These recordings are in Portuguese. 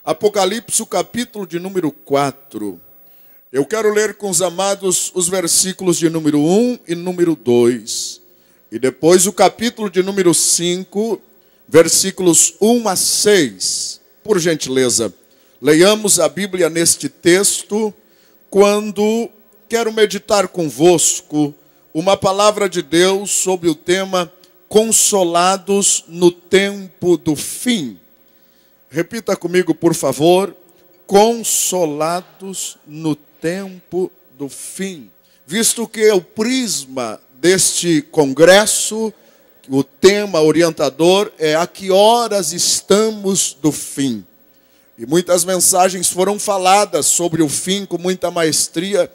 Apocalipse, o capítulo de número 4. Eu quero ler com os amados os versículos de número 1 e número 2. E depois o capítulo de número 5, versículos 1 a 6. Por gentileza, leiamos a Bíblia neste texto, quando quero meditar convosco uma palavra de Deus sobre o tema Consolados no tempo do fim. Repita comigo, por favor. Consolados no tempo do fim. Visto que o prisma deste congresso, o tema orientador é a que horas estamos do fim. E muitas mensagens foram faladas sobre o fim com muita maestria.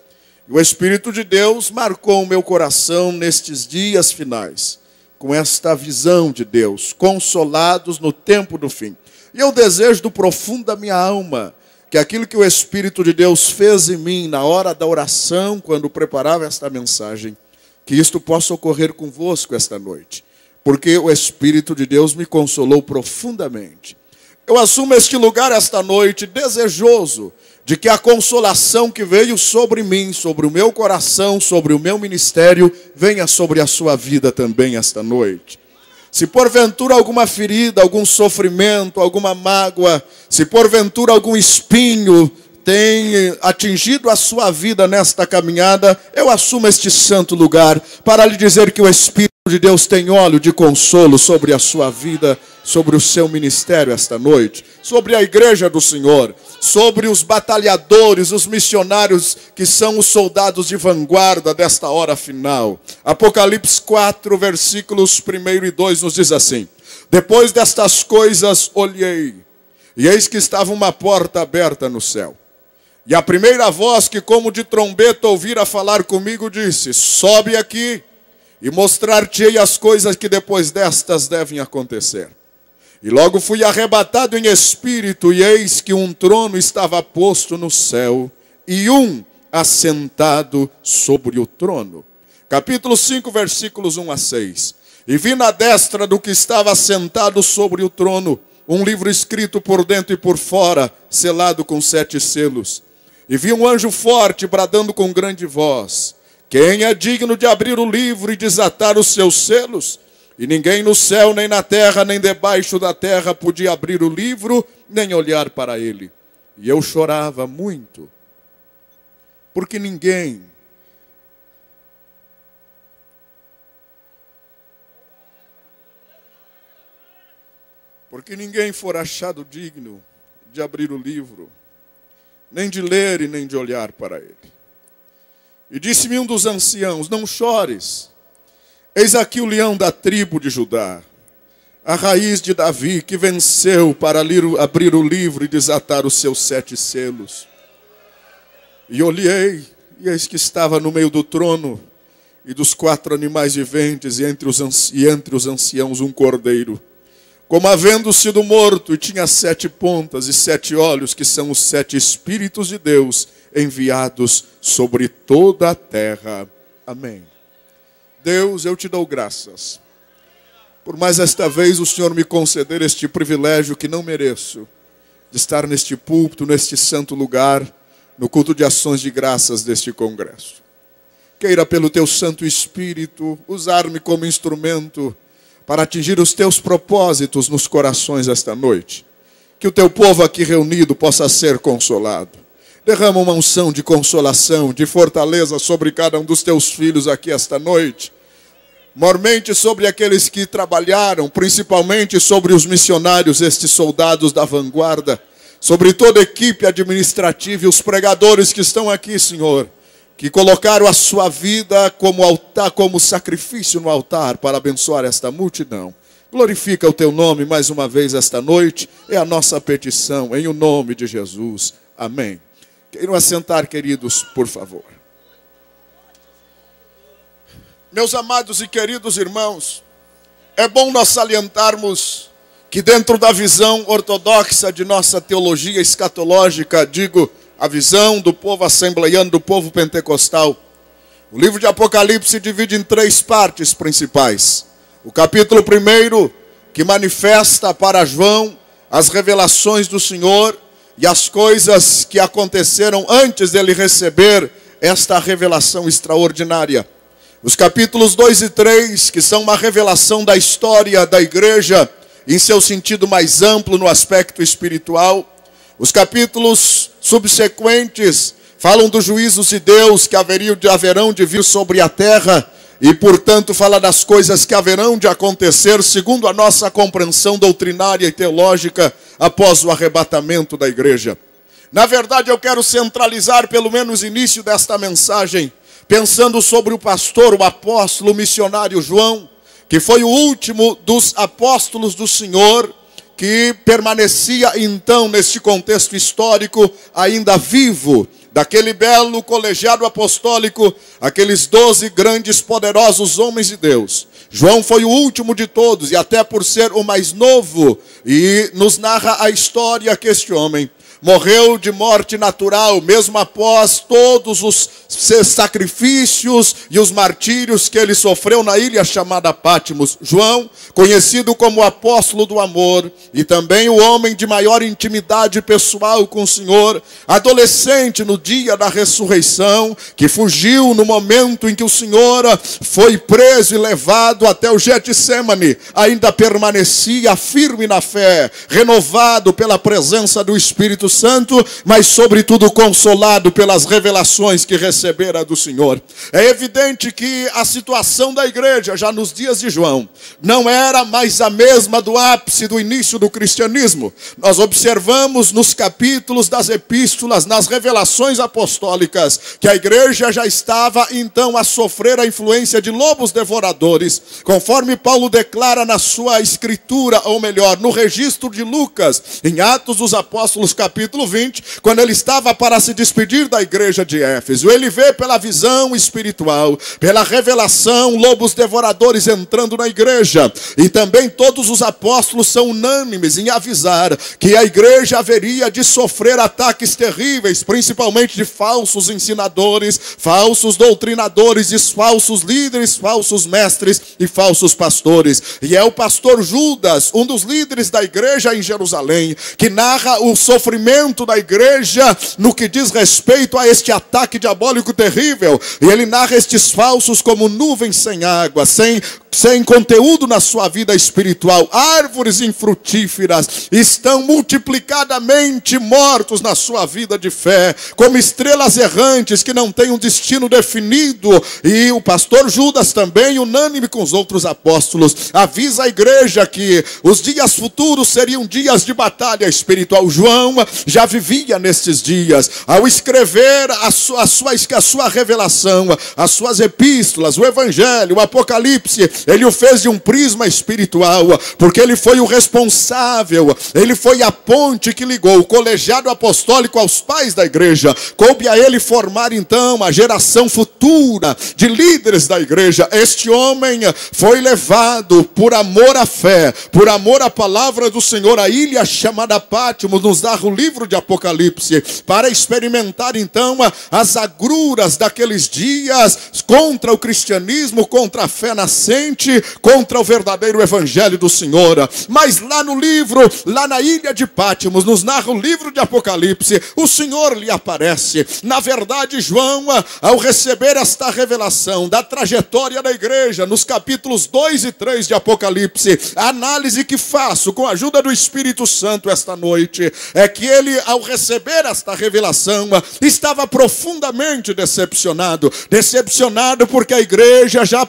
E o Espírito de Deus marcou o meu coração nestes dias finais, com esta visão de Deus, consolados no tempo do fim. E eu desejo do profundo da minha alma que aquilo que o Espírito de Deus fez em mim na hora da oração, quando preparava esta mensagem, que isto possa ocorrer convosco esta noite, porque o Espírito de Deus me consolou profundamente. Eu assumo este lugar esta noite desejoso de que a consolação que veio sobre mim, sobre o meu coração, sobre o meu ministério, venha sobre a sua vida também esta noite. Se porventura alguma ferida, algum sofrimento, alguma mágoa, se porventura algum espinho tem atingido a sua vida nesta caminhada, eu assumo este santo lugar para lhe dizer que o Espírito de Deus tem óleo de consolo sobre a sua vida, sobre o seu ministério esta noite, sobre a igreja do Senhor, sobre os batalhadores, os missionários que são os soldados de vanguarda desta hora final. Apocalipse 4, versículos 1 e 2 nos diz assim: depois destas coisas olhei, e eis que estava uma porta aberta no céu. E a primeira voz que como de trombeta ouvira falar comigo disse: sobe aqui e mostrar-te-ei as coisas que depois destas devem acontecer. E logo fui arrebatado em espírito, e eis que um trono estava posto no céu, e um assentado sobre o trono. Capítulo 5, versículos 1 a 6. E vi na destra do que estava assentado sobre o trono um livro escrito por dentro e por fora, selado com 7 selos. E vi um anjo forte bradando com grande voz: quem é digno de abrir o livro e desatar os seus selos? E ninguém no céu, nem na terra, nem debaixo da terra podia abrir o livro, nem olhar para ele. E eu chorava muito, porque ninguém for achado digno de abrir o livro, nem de ler e nem de olhar para ele. E disse-me um dos anciãos: não chores. Eis aqui o leão da tribo de Judá, a raiz de Davi, que venceu para abrir o livro e desatar os seus 7 selos. E olhei, e eis que estava no meio do trono e dos 4 animais viventes, e entre os anciãos um cordeiro, como havendo sido morto, e tinha 7 pontas e 7 olhos, que são os 7 Espíritos de Deus enviados sobre toda a terra. Amém. Deus, eu te dou graças por mais esta vez o Senhor me conceder este privilégio que não mereço, de estar neste púlpito, neste santo lugar, no culto de ações de graças deste congresso. Queira pelo teu Santo Espírito usar-me como instrumento para atingir os teus propósitos nos corações esta noite. Que o teu povo aqui reunido possa ser consolado. Derrama uma unção de consolação, de fortaleza sobre cada um dos teus filhos aqui esta noite. Mormente sobre aqueles que trabalharam, principalmente sobre os missionários, estes soldados da vanguarda, sobre toda a equipe administrativa e os pregadores que estão aqui, Senhor, que colocaram a sua vida como altar, como sacrifício no altar para abençoar esta multidão. Glorifica o teu nome mais uma vez esta noite, é a nossa petição, em o nome de Jesus. Amém. Queiram assentar, queridos, por favor. Meus amados e queridos irmãos, é bom nós salientarmos que dentro da visão ortodoxa de nossa teologia escatológica, digo, a visão do povo assembleiano, do povo pentecostal, o livro de Apocalipse se divide em 3 partes principais. O capítulo 1, que manifesta para João as revelações do Senhor, e as coisas que aconteceram antes dele receber esta revelação extraordinária. Os capítulos 2 e 3, que são uma revelação da história da igreja, em seu sentido mais amplo no aspecto espiritual. Os capítulos subsequentes falam dos juízos de Deus que haverão de vir sobre a terra, e portanto fala das coisas que haverão de acontecer segundo a nossa compreensão doutrinária e teológica após o arrebatamento da igreja. Na verdade, eu quero centralizar pelo menos o início desta mensagem pensando sobre o pastor, o apóstolo, o missionário João, que foi o último dos apóstolos do Senhor, que permanecia então neste contexto histórico ainda vivo, daquele belo colegiado apostólico, aqueles 12 grandes poderosos homens de Deus. João foi o último de todos, e até por ser o mais novo, e nos narra a história que este homem morreu de morte natural, mesmo após todos os sacrifícios e os martírios que ele sofreu na ilha chamada Patmos. João, conhecido como o apóstolo do amor, e também o homem de maior intimidade pessoal com o Senhor, adolescente no dia da ressurreição, que fugiu no momento em que o Senhor foi preso e levado até o Getsemane, ainda permanecia firme na fé, renovado pela presença do Espírito Santo, mas sobretudo consolado pelas revelações que recebera do Senhor. É evidente que a situação da igreja já nos dias de João não era mais a mesma do ápice do início do cristianismo. Nós observamos nos capítulos das epístolas, nas revelações apostólicas, que a igreja já estava então a sofrer a influência de lobos devoradores, conforme Paulo declara na sua escritura, ou melhor, no registro de Lucas, em Atos dos Apóstolos capítulo 20, quando ele estava para se despedir da igreja de Éfeso. Ele vê pela visão espiritual, pela revelação, lobos devoradores entrando na igreja, e também todos os apóstolos são unânimes em avisar que a igreja haveria de sofrer ataques terríveis, principalmente de falsos ensinadores, falsos doutrinadores, de falsos líderes, falsos mestres e falsos pastores. E é o pastor Judas, um dos líderes da igreja em Jerusalém, que narra o sofrimento da igreja no que diz respeito a este ataque diabólico terrível. E ele narra estes falsos como nuvens sem água, sem conteúdo na sua vida espiritual, árvores infrutíferas, estão multiplicadamente mortos na sua vida de fé, como estrelas errantes que não têm um destino definido. E o pastor Judas também, unânime com os outros apóstolos, avisa a igreja que os dias futuros seriam dias de batalha espiritual. João já vivia nestes dias, ao escrever a sua revelação, as suas epístolas, o evangelho, o apocalipse. Ele o fez de um prisma espiritual, porque ele foi o responsável, ele foi a ponte que ligou o colegiado apostólico aos pais da igreja. Coube a ele formar então a geração futura de líderes da igreja. Este homem foi levado por amor à fé, por amor à palavra do Senhor, a ilha chamada Patmos, nos dá o livro de Apocalipse, para experimentar então as agruras daqueles dias contra o cristianismo, contra a fé nascente, contra o verdadeiro evangelho do Senhor. Mas lá no livro, lá na ilha de Patmos, nos narra o livro de Apocalipse, o Senhor lhe aparece. Na verdade, João, ao receber esta revelação da trajetória da igreja, nos capítulos 2 e 3 de Apocalipse, a análise que faço com a ajuda do Espírito Santo esta noite, é que ele, ao receber esta revelação, estava profundamente decepcionado porque a igreja já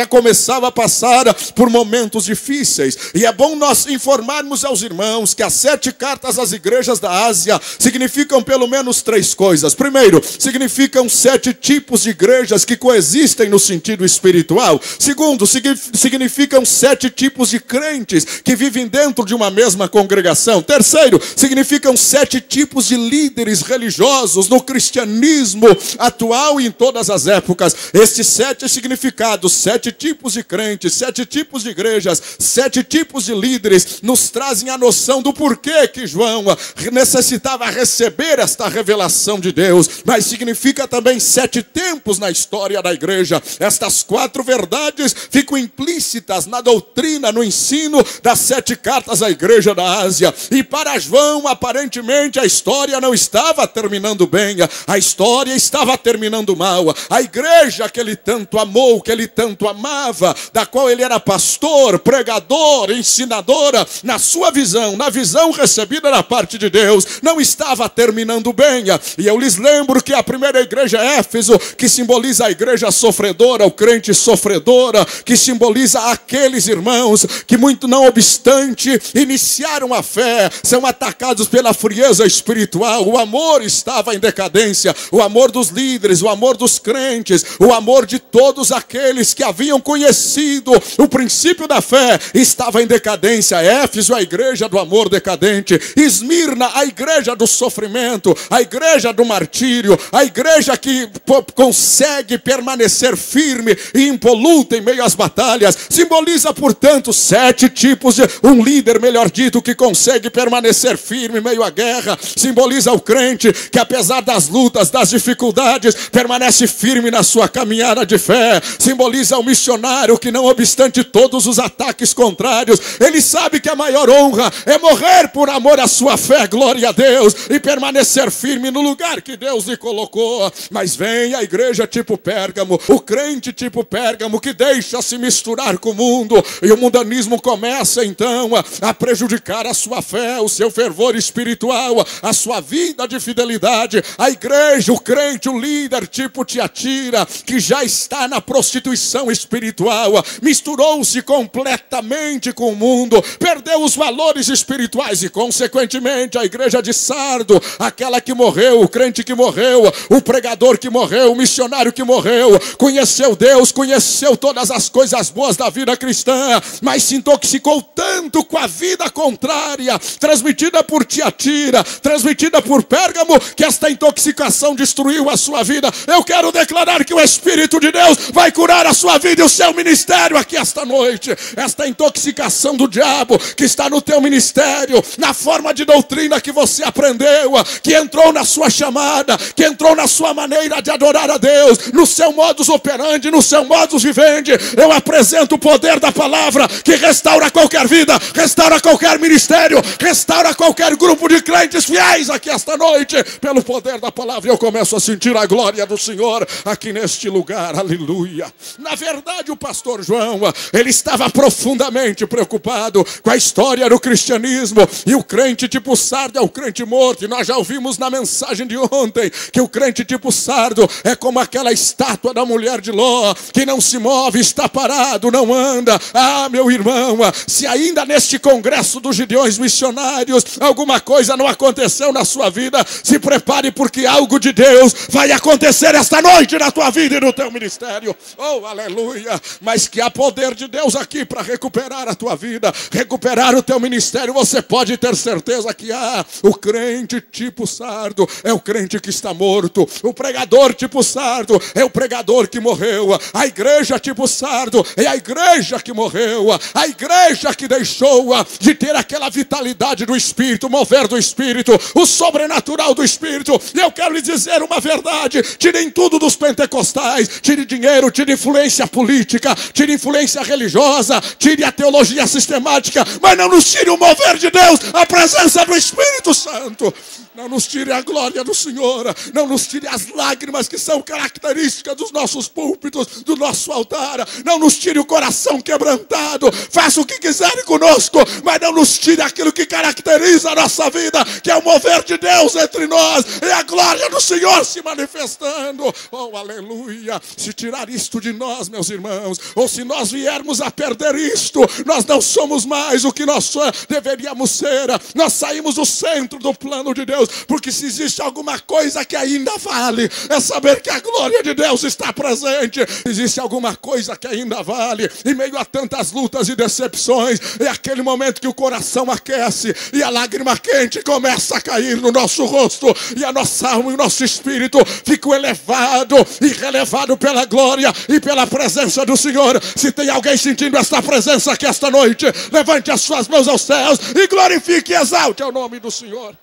começava a passar por momentos difíceis. E é bom nós informarmos aos irmãos que as 7 cartas às igrejas da Ásia significam pelo menos 3 coisas. Primeiro, significam 7 tipos de igrejas que coexistem no sentido espiritual. Segundo, significam 7 tipos de crentes que vivem dentro de uma mesma congregação. Terceiro, significam 7 tipos de líderes religiosos no cristianismo atual e em todas as épocas. Estes 7 significados, 7 tipos de crentes, 7 tipos de igrejas, 7 tipos de líderes, nos trazem a noção do porquê que João necessitava receber esta revelação de Deus. Mas significa também 7 tempos tempos na história da igreja. Estas 4 verdades ficam implícitas na doutrina, no ensino das 7 cartas à igreja da Ásia. E para João, aparentemente, a história não estava terminando bem, a história estava terminando mal. A igreja que ele tanto amou, que ele tanto amava, da qual ele era pastor, pregador, ensinadora, na sua visão, na visão recebida da parte de Deus, não estava terminando bem. E eu lhes lembro que a primeira igreja é Éfeso, que simboliza a igreja sofredora, o crente sofredora, que simboliza aqueles irmãos que, muito não obstante, iniciaram a fé, são atacados pela frieza espiritual. O amor estava em decadência, o amor dos líderes, o amor dos crentes, o amor de todos aqueles que haviam conhecido o princípio da fé estava em decadência. Éfeso, a igreja do amor decadente. Esmirna, a igreja do sofrimento, a igreja do martírio, a igreja que consegue permanecer firme e impoluta em meio às batalhas. Simboliza, portanto, 7 tipos de um líder, melhor dito, que consegue permanecer firme em meio à guerra. Simboliza o crente que, apesar das lutas, das dificuldades, permanece firme na sua caminhada de fé. Simboliza o missionário que, não obstante todos os ataques contrários, ele sabe que a maior honra é morrer por amor à sua fé, glória a Deus, e permanecer firme no lugar que Deus lhe colocou. Mas vem a igreja tipo Pérgamo, o crente tipo Pérgamo, que deixa se misturar com o mundo, e o mundanismo começa então a prejudicar a sua fé, o seu fervor espiritual, a sua vida de fidelidade. A igreja, o crente, o líder tipo Tiatira, que já está na prostituição espiritual, misturou-se completamente com o mundo, perdeu os valores espirituais e, consequentemente, a igreja de Sardo, aquela que morreu, o crente que morreu, o pregador que morreu, o missionário que morreu, conheceu Deus, conheceu todas as coisas boas da vida cristã, mas se intoxicou tanto com a vida contrária, transmitida por Tiatira, transmitida por Pérgamo, que esta intoxicação destruiu a sua vida. Eu quero declarar que o Espírito de Deus vai curar a sua vida e o seu ministério aqui esta noite. Esta intoxicação do diabo que está no teu ministério, na forma de doutrina que você aprendeu, que entrou na sua chamada, que entrou na sua maneira de adorar a Deus, no seu modus operandi, no seu modus vivendi, eu apresento o poder da palavra que restaura qualquer vida, restaura qualquer ministério, restaura qualquer grupo de crentes fiéis aqui esta noite, pelo poder da palavra. Eu começo a sentir a glória do Senhor aqui neste lugar, aleluia. Na verdade, o pastor João, ele estava profundamente preocupado com a história do cristianismo, e o crente tipo Sardo é o crente morto, e nós já ouvimos na mensagem de ontem que o crente tipo Sardo é como aquela estátua da mulher de Ló, que não se move, está parado, não anda. Ah, meu irmão, se ainda neste congresso dos Gideões missionários alguma coisa não aconteceu na sua vida, se prepare, porque algo de Deus vai acontecer esta noite na tua vida e no teu ministério. Oh, aleluia. Mas que há poder de Deus aqui para recuperar a tua vida, recuperar o teu ministério. Você pode ter certeza que há. O crente tipo Sardo é o crente que está morto. O pregador tipo Sardo é o pregador que morreu. A igreja tipo Sardo é a igreja que morreu. A igreja que deixou de ter aquela vitalidade do Espírito, mover do Espírito, o sobrenatural do Espírito. E eu quero lhe dizer uma verdade: tirem tudo dos pentecostais, tire dinheiro, tire influência política, tire influência religiosa, tire a teologia sistemática, mas não nos tire o mover de Deus, a presença do Espírito Santo. Não nos tire a glória do Senhor, não nos tire as lágrimas que são características dos nossos púlpitos, do nosso altar, não nos tire o coração quebrantado. Faça o que quiserem conosco, mas não nos tire aquilo que caracteriza a nossa vida, que é o mover de Deus entre nós, e a glória do Senhor se manifestando. Oh, aleluia. Se tirar isto de nós, meus irmãos, ou se nós viermos a perder isto, nós não somos mais o que nós deveríamos ser. Nós saímos do centro do plano de Deus, porque se existe alguma coisa que ainda vale, é saber que a glória de Deus está presente. Existe alguma coisa que ainda vale, em meio a tantas lutas e decepções, é aquele momento que o coração aquece e a lágrima quente começa a cair no nosso rosto, e a nossa alma e o nosso espírito ficam elevado e relevado pela glória e pela presença do Senhor. Se tem alguém sentindo esta presença aqui esta noite, levante as suas mãos aos céus e glorifique e exalte o nome do Senhor.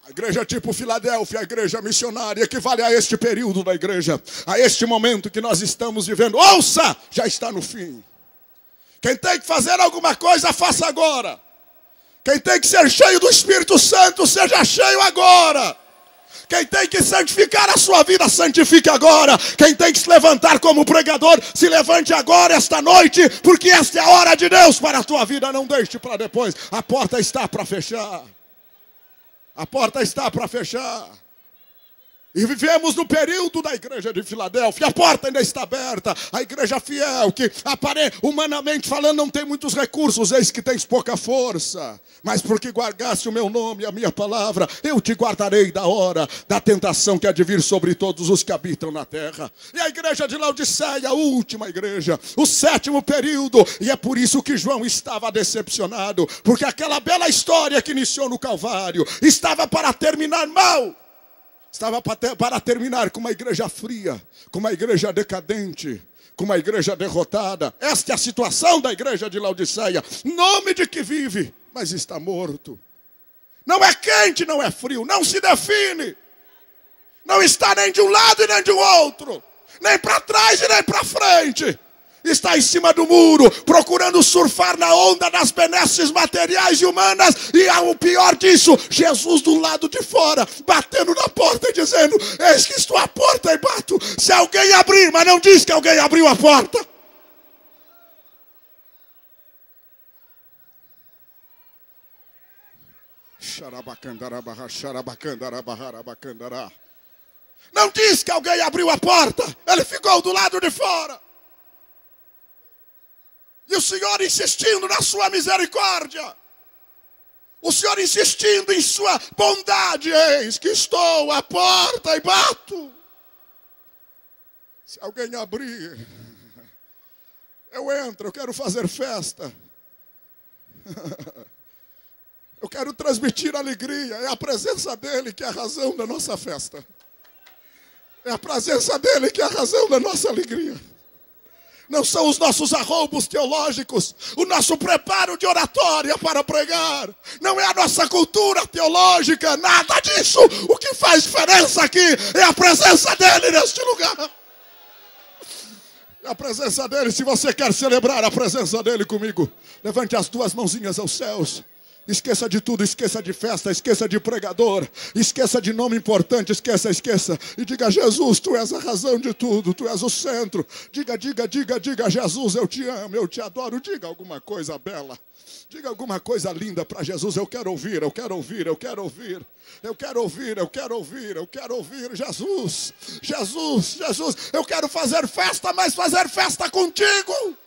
A igreja tipo Filadélfia, a igreja missionária, equivale a este período da igreja, a este momento que nós estamos vivendo. Ouça, já está no fim. Quem tem que fazer alguma coisa, faça agora. Quem tem que ser cheio do Espírito Santo, seja cheio agora. Quem tem que santificar a sua vida, santifique agora. Quem tem que se levantar como pregador, se levante agora, esta noite, porque esta é a hora de Deus para a tua vida. Não deixe para depois. A porta está para fechar. A porta está para fechar. E vivemos no período da igreja de Filadélfia. A porta ainda está aberta. A igreja fiel, que humanamente falando não tem muitos recursos. Eis que tens pouca força. Mas porque guardaste o meu nome e a minha palavra, eu te guardarei da hora da tentação que há de vir sobre todos os que habitam na terra. E a igreja de Laodiceia, a última igreja, o sétimo período. E é por isso que João estava decepcionado. Porque aquela bela história que iniciou no Calvário estava para terminar mal. Estava para terminar com uma igreja fria, com uma igreja decadente, com uma igreja derrotada. Esta é a situação da igreja de Laodiceia. Nome de que vive, mas está morto. Não é quente, não é frio, não se define. Não está nem de um lado e nem de outro. Nem para trás e nem para frente. Está em cima do muro, procurando surfar na onda das benesses materiais e humanas. E o pior disso, Jesus do lado de fora, batendo na porta e dizendo: eis que estou à porta e bato. Se alguém abrir, mas não diz que alguém abriu a porta. Não diz que alguém abriu a porta. Ele ficou do lado de fora. E o Senhor insistindo na sua misericórdia. O Senhor insistindo em sua bondade. Eis que estou à porta e bato. Se alguém abrir, eu entro, eu quero fazer festa. Eu quero transmitir alegria. É a presença dEle que é a razão da nossa festa. É a presença dEle que é a razão da nossa alegria. Não são os nossos arroubos teológicos, o nosso preparo de oratória para pregar. Não é a nossa cultura teológica, nada disso. O que faz diferença aqui é a presença dEle neste lugar. É a presença dEle. Se você quer celebrar a presença dEle comigo, levante as duas mãozinhas aos céus. Esqueça de tudo, esqueça de festa, esqueça de pregador, esqueça de nome importante, esqueça. E diga: Jesus, Tu és a razão de tudo, Tu és o centro. Diga, Jesus, eu te amo, eu te adoro. Diga alguma coisa bela, diga alguma coisa linda para Jesus. Eu quero ouvir, eu quero ouvir, eu quero ouvir. Eu quero ouvir, eu quero ouvir, eu quero ouvir. Jesus, eu quero fazer festa, mas fazer festa contigo.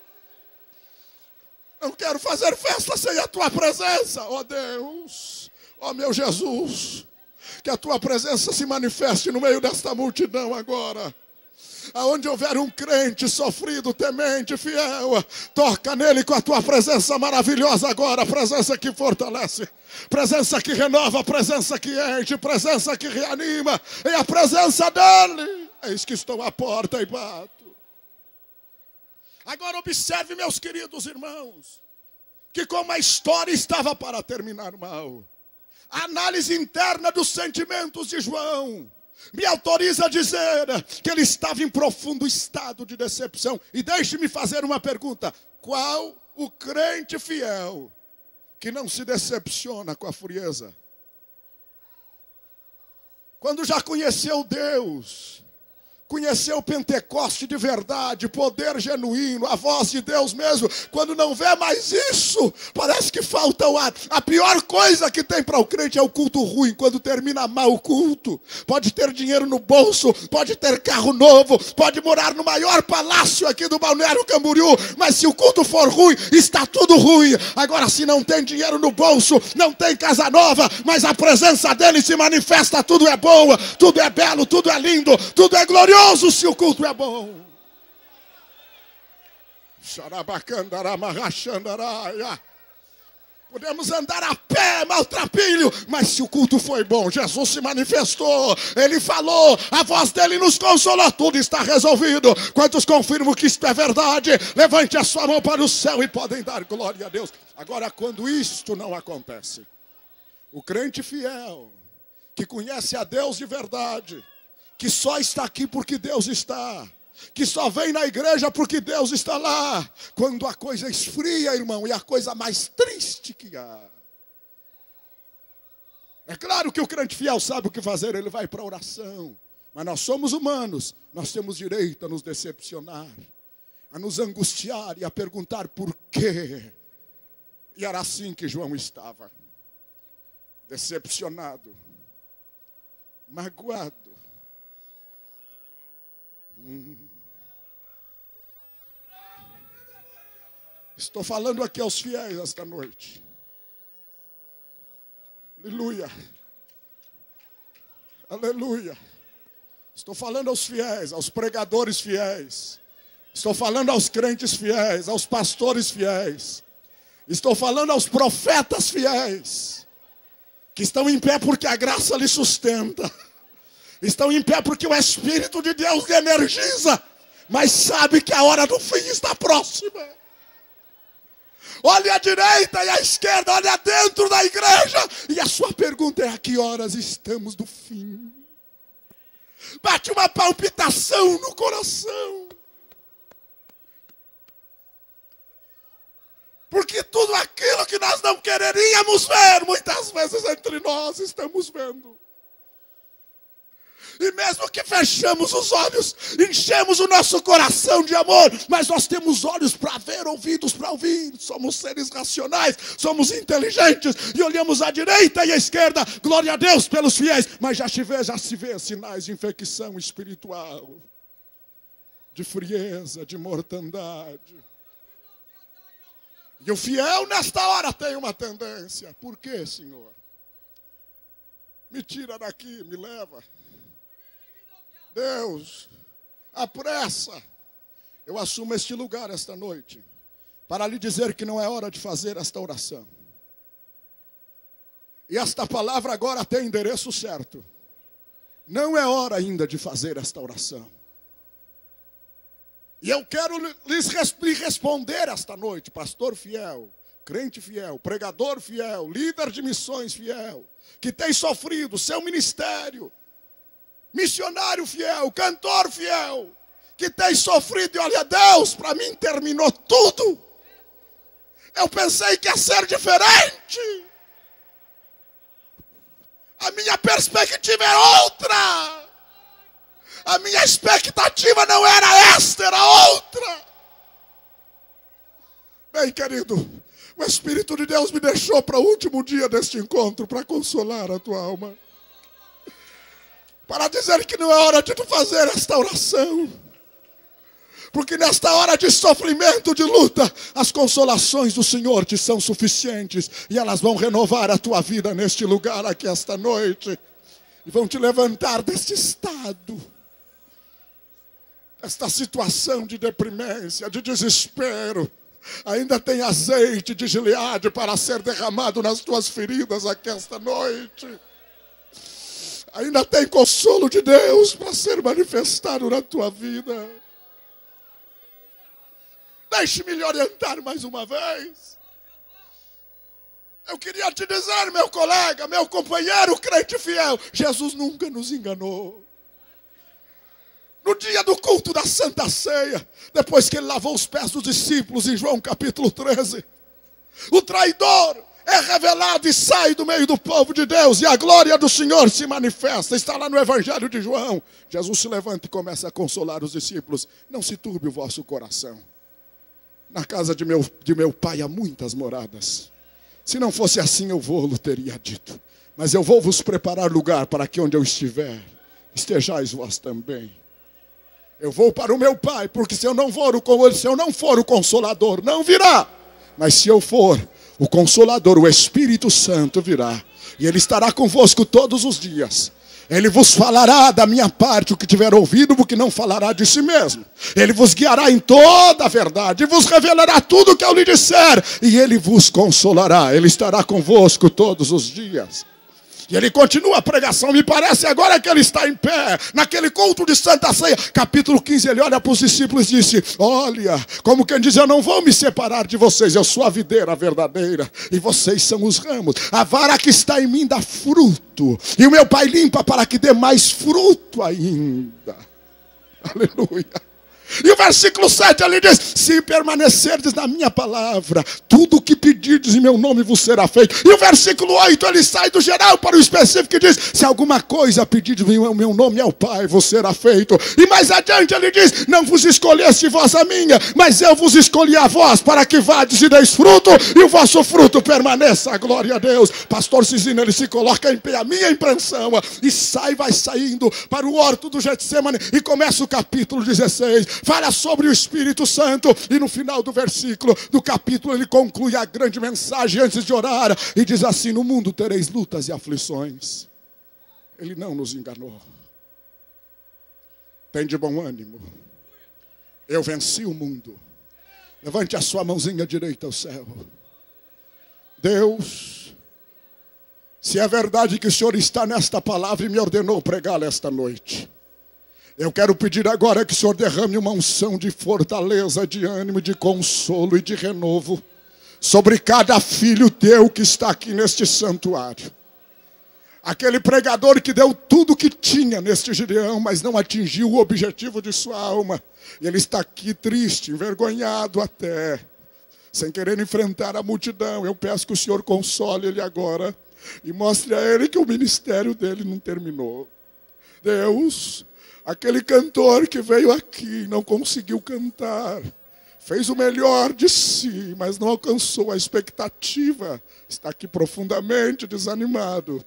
Não quero fazer festa sem a Tua presença, ó Deus, ó meu Jesus. Que a Tua presença se manifeste no meio desta multidão agora. Aonde houver um crente sofrido, temente, fiel, toca nele com a Tua presença maravilhosa agora. A presença que fortalece, presença que renova, presença que enche, presença que reanima. É a presença dEle. Eis que estou à porta e bato. Agora observe, meus queridos irmãos, que como a história estava para terminar mal, a análise interna dos sentimentos de João me autoriza a dizer que ele estava em profundo estado de decepção. E deixe-me fazer uma pergunta: qual o crente fiel que não se decepciona com a frieza? Quando já conheceu Deus, conheceu o Pentecoste de verdade, poder genuíno, a voz de Deus mesmo, quando não vê mais isso, parece que falta o ar. A pior coisa que tem para o crente é o culto ruim, quando termina mal o culto. Pode ter dinheiro no bolso, pode ter carro novo, pode morar no maior palácio aqui do Balneário Camboriú, mas se o culto for ruim, está tudo ruim. Agora, se não tem dinheiro no bolso, não tem casa nova, mas a presença dele se manifesta, tudo é bom, tudo é belo, tudo é lindo, tudo é glorioso. Se o culto é bom. Podemos andar a pé, maltrapilho, mas se o culto foi bom, Jesus se manifestou, Ele falou, a voz dEle nos consolou, tudo está resolvido. Quantos confirmam que isto é verdade? Levante a sua mão para o céu e podem dar glória a Deus. Agora, quando isto não acontece, o crente fiel que conhece a Deus de verdade, que só está aqui porque Deus está, que só vem na igreja porque Deus está lá, quando a coisa esfria, irmão, e a coisa mais triste que há. É claro que o crente fiel sabe o que fazer, ele vai para a oração. Mas nós somos humanos, nós temos direito a nos decepcionar, a nos angustiar e a perguntar por quê. E era assim que João estava, decepcionado, magoado. Estou falando aqui aos fiéis esta noite. Aleluia. Aleluia. Estou falando aos fiéis, aos pregadores fiéis. Estou falando aos crentes fiéis, aos pastores fiéis. Estou falando aos profetas fiéis, que estão em pé porque a graça lhes sustenta. Estão em pé porque o Espírito de Deus lhe energiza, mas sabe que a hora do fim está próxima. Olha à direita e à esquerda, olha dentro da igreja. E a sua pergunta é: a que horas estamos do fim? Bate uma palpitação no coração. Porque tudo aquilo que nós não quereríamos ver, muitas vezes entre nós estamos vendo. E mesmo que fechamos os olhos, enchemos o nosso coração de amor, mas nós temos olhos para ver, ouvidos para ouvir. Somos seres racionais, somos inteligentes e olhamos à direita e à esquerda. Glória a Deus pelos fiéis, mas já se vê sinais de infecção espiritual, de frieza, de mortandade. E o fiel nesta hora tem uma tendência. Por quê, Senhor? Me tira daqui, me leva. Deus, apressa. Eu assumo este lugar esta noite para lhe dizer que não é hora de fazer esta oração. E esta palavra agora tem endereço certo. Não é hora ainda de fazer esta oração. E eu quero lhe responder esta noite, pastor fiel, crente fiel, pregador fiel, líder de missões fiel, que tem sofrido seu ministério, missionário fiel, cantor fiel, que tem sofrido, e olha, Deus, para mim terminou tudo. Eu pensei que ia ser diferente. A minha perspectiva é outra. A minha expectativa não era esta, era outra. Bem, querido, o Espírito de Deus me deixou para o último dia deste encontro, para consolar a tua alma. Para dizer que não é hora de tu fazer esta oração. Porque nesta hora de sofrimento, de luta, as consolações do Senhor te são suficientes. E elas vão renovar a tua vida neste lugar aqui esta noite. E vão te levantar deste estado, esta situação de deprimência, de desespero. Ainda tem azeite de Gileade para ser derramado nas tuas feridas aqui esta noite. Ainda tem consolo de Deus para ser manifestado na tua vida. Deixe-me lhe orientar mais uma vez. Eu queria te dizer, meu colega, meu companheiro crente fiel, Jesus nunca nos enganou. No dia do culto da Santa Ceia, depois que ele lavou os pés dos discípulos em João capítulo 13, o traidor é revelado e sai do meio do povo de Deus, e a glória do Senhor se manifesta. Está lá no Evangelho de João. Jesus se levanta e começa a consolar os discípulos. Não se turbe o vosso coração. Na casa de meu pai há muitas moradas. Se não fosse assim, eu vou-lo teria dito. Mas eu vou vos preparar lugar para que onde eu estiver, estejais vós também. Eu vou para o meu pai, porque se eu não for o Consolador, não virá. Mas se eu for, o Consolador, o Espírito Santo virá. E ele estará convosco todos os dias. Ele vos falará da minha parte o que tiver ouvido, porque não falará de si mesmo. Ele vos guiará em toda a verdade, e vos revelará tudo o que eu lhe disser. E ele vos consolará, ele estará convosco todos os dias. E ele continua a pregação, me parece agora que ele está em pé, naquele culto de Santa Ceia. Capítulo 15, ele olha para os discípulos e disse: olha, como quem diz, eu não vou me separar de vocês, eu sou a videira verdadeira, e vocês são os ramos. A vara que está em mim dá fruto, e o meu Pai limpa para que dê mais fruto ainda. Aleluia. E o versículo 7 ali diz: se permanecerdes na minha palavra, tudo o que pedirdes em meu nome vos será feito. E o versículo 8 ele sai do geral para o específico e diz: se alguma coisa pedirdes em meu nome ao Pai, vos será feito. E mais adiante ele diz: não vos escolheste vós a minha, mas eu vos escolhi a vós, para que vades e deis fruto, e o vosso fruto permaneça. Glória a Deus. Pastor Cisino, ele se coloca em pé, a minha impressão, e vai saindo para o horto do Getsemane, e começa o capítulo 16. Fala sobre o Espírito Santo, e no final do versículo, do capítulo, ele conclui a grande mensagem antes de orar, e diz assim: no mundo tereis lutas e aflições. Ele não nos enganou. Tem de bom ânimo, eu venci o mundo. Levante a sua mãozinha direita ao céu. Deus, se é verdade que o Senhor está nesta palavra e me ordenou pregá-la esta noite, eu quero pedir agora que o Senhor derrame uma unção de fortaleza, de ânimo, de consolo e de renovo sobre cada filho teu que está aqui neste santuário. Aquele pregador que deu tudo o que tinha neste Gideão, mas não atingiu o objetivo de sua alma. E ele está aqui triste, envergonhado até, sem querer enfrentar a multidão. Eu peço que o Senhor console ele agora e mostre a ele que o ministério dele não terminou. Deus, aquele cantor que veio aqui não conseguiu cantar, fez o melhor de si, mas não alcançou a expectativa, está aqui profundamente desanimado.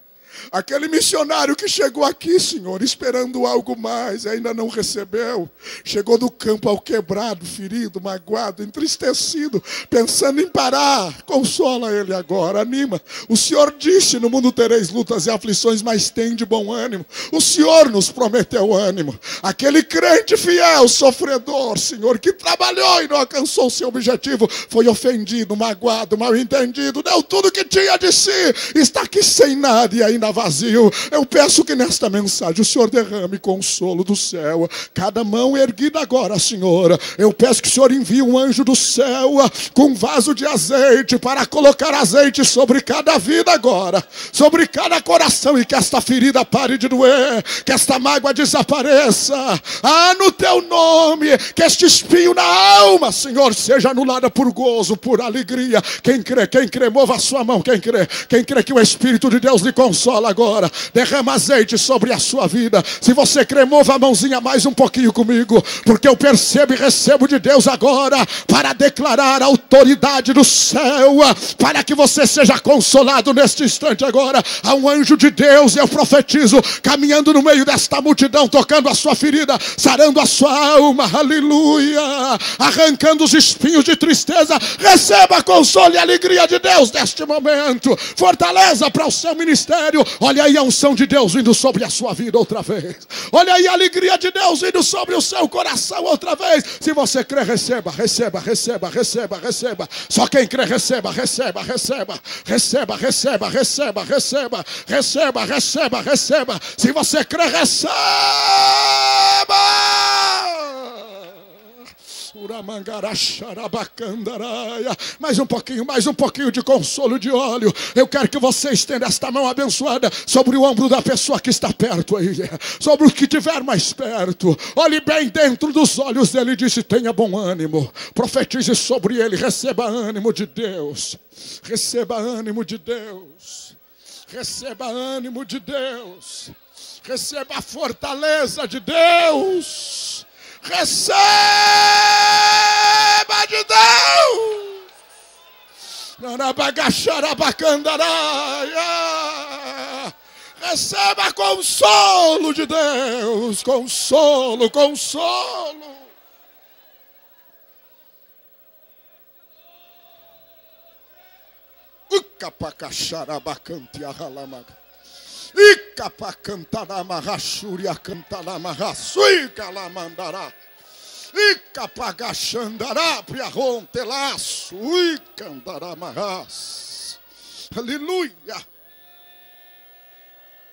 Aquele missionário que chegou aqui, Senhor, esperando algo mais, e ainda não recebeu. Chegou do campo ao quebrado, ferido, magoado, entristecido, pensando em parar. Consola ele agora, anima. O Senhor disse: no mundo tereis lutas e aflições, mas tem de bom ânimo. O Senhor nos prometeu ânimo. Aquele crente fiel, sofredor, Senhor, que trabalhou e não alcançou o seu objetivo, foi ofendido, magoado, mal entendido, deu tudo que tinha de si, está aqui sem nada e ainda vazio. Eu peço que nesta mensagem o Senhor derrame consolo do céu. Cada mão erguida agora, Senhor, eu peço que o Senhor envie um anjo do céu com um vaso de azeite para colocar azeite sobre cada vida agora, sobre cada coração, e que esta ferida pare de doer, que esta mágoa desapareça. No teu nome, que este espinho na alma, Senhor, seja anulada por gozo, por alegria. Quem crê, mova a sua mão. Quem crê que o Espírito de Deus lhe consola agora, derrama azeite sobre a sua vida. Se você crê, mova a mãozinha mais um pouquinho comigo, porque eu percebo e recebo de Deus agora para declarar a autoridade do céu, para que você seja consolado neste instante agora. Há um anjo de Deus, eu profetizo, caminhando no meio desta multidão, tocando a sua ferida, sarando a sua alma, aleluia, arrancando os espinhos de tristeza. Receba consolo e alegria de Deus neste momento, fortaleza para o seu ministério. Olha aí a unção de Deus vindo sobre a sua vida outra vez. Olha aí a alegria de Deus vindo sobre o seu coração outra vez. Se você crê, receba. Só quem crê, receba. Se você crê, receba. Mais um pouquinho de consolo, de óleo. Eu quero que você estenda esta mão abençoada sobre o ombro da pessoa que está perto aí, sobre o que estiver mais perto. Olhe bem dentro dos olhos dele e disse: tenha bom ânimo. Profetize sobre ele, receba ânimo de Deus. Receba ânimo de Deus. Receba ânimo de Deus. Receba a fortaleza de Deus. Receba de Deus. Receba consolo de Deus. Consolo. Icapacantaramahaxuria cantaramahaçui calamandará. Icapagaxandará priarrontelaço. Icandaramahás. Aleluia.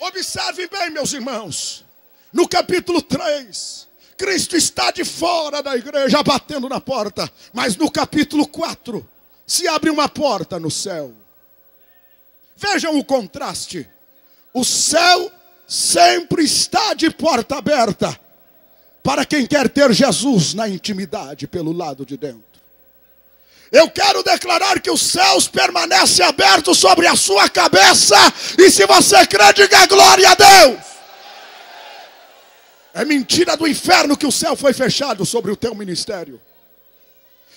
Observem bem, meus irmãos. No capítulo 3, Cristo está de fora da igreja, batendo na porta. Mas no capítulo 4, se abre uma porta no céu. Vejam o contraste. O céu sempre está de porta aberta para quem quer ter Jesus na intimidade pelo lado de dentro. Eu quero declarar que os céus permanecem abertos sobre a sua cabeça. E se você crê, diga glória a Deus. É mentira do inferno que o céu foi fechado sobre o teu ministério.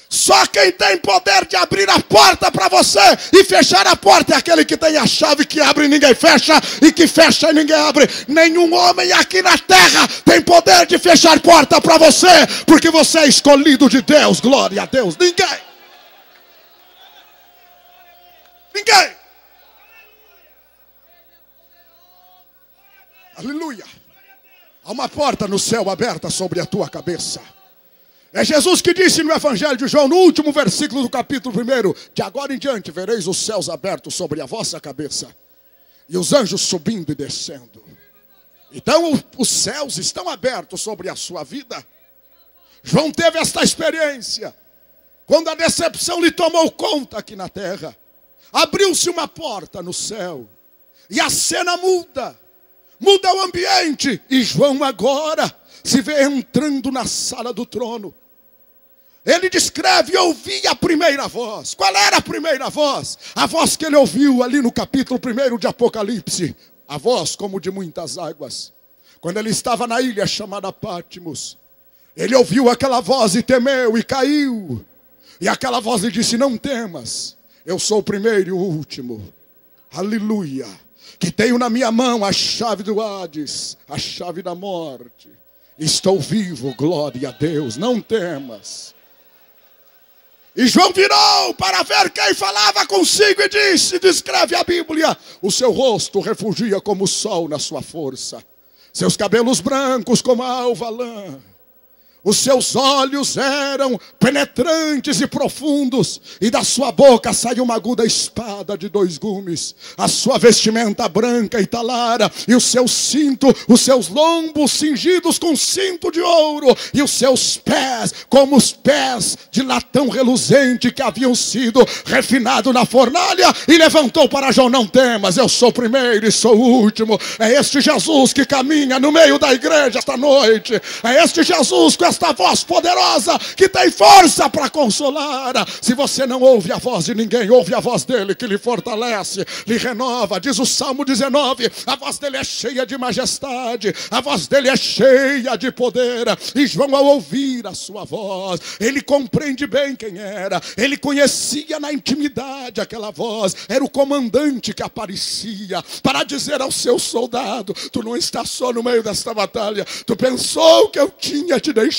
Só quem tem poder de abrir a porta para você e fechar a porta é aquele que tem a chave que abre e ninguém fecha, e que fecha e ninguém abre. Nenhum homem aqui na terra tem poder de fechar porta para você, porque você é escolhido de Deus. Glória a Deus. Ninguém. Ninguém. Aleluia. Há uma porta no céu aberta sobre a tua cabeça. É Jesus que disse no Evangelho de João, no último versículo do capítulo 1, de agora em diante vereis os céus abertos sobre a vossa cabeça, e os anjos subindo e descendo. Então os céus estão abertos sobre a sua vida. João teve esta experiência, quando a decepção lhe tomou conta aqui na terra. Abriu-se uma porta no céu, e a cena muda. Muda o ambiente, e João agora se vê entrando na sala do trono. Ele descreve: eu ouvi a primeira voz. Qual era a primeira voz? A voz que ele ouviu ali no capítulo 1 de Apocalipse. A voz como de muitas águas. Quando ele estava na ilha chamada Patmos, ele ouviu aquela voz e temeu e caiu. E aquela voz lhe disse: não temas, eu sou o primeiro e o último. Aleluia. Que tenho na minha mão a chave do Hades, a chave da morte. Estou vivo, glória a Deus, não temas. E João virou para ver quem falava consigo e disse, descreve a Bíblia: o seu rosto refugia como o sol na sua força, seus cabelos brancos como a alva lã. Os seus olhos eram penetrantes e profundos, e da sua boca saiu uma aguda espada de 2 gumes. A sua vestimenta branca e talara, e o seu cinto, os seus lombos cingidos com cinto de ouro, e os seus pés como os pés de latão reluzente que haviam sido refinados na fornalha. E levantou para João: não temas, eu sou o primeiro e sou o último. É este Jesus que caminha no meio da igreja esta noite. É este Jesus com esta voz poderosa que tem força para consolar. Se você não ouve a voz de ninguém, ouve a voz dele que lhe fortalece, lhe renova. Diz o Salmo 19, a voz dele é cheia de majestade, a voz dele é cheia de poder. E João, ao ouvir a sua voz, ele compreende bem quem era. Ele conhecia na intimidade aquela voz. Era o comandante que aparecia para dizer ao seu soldado: tu não estás só no meio desta batalha. Tu pensou que eu tinha te deixado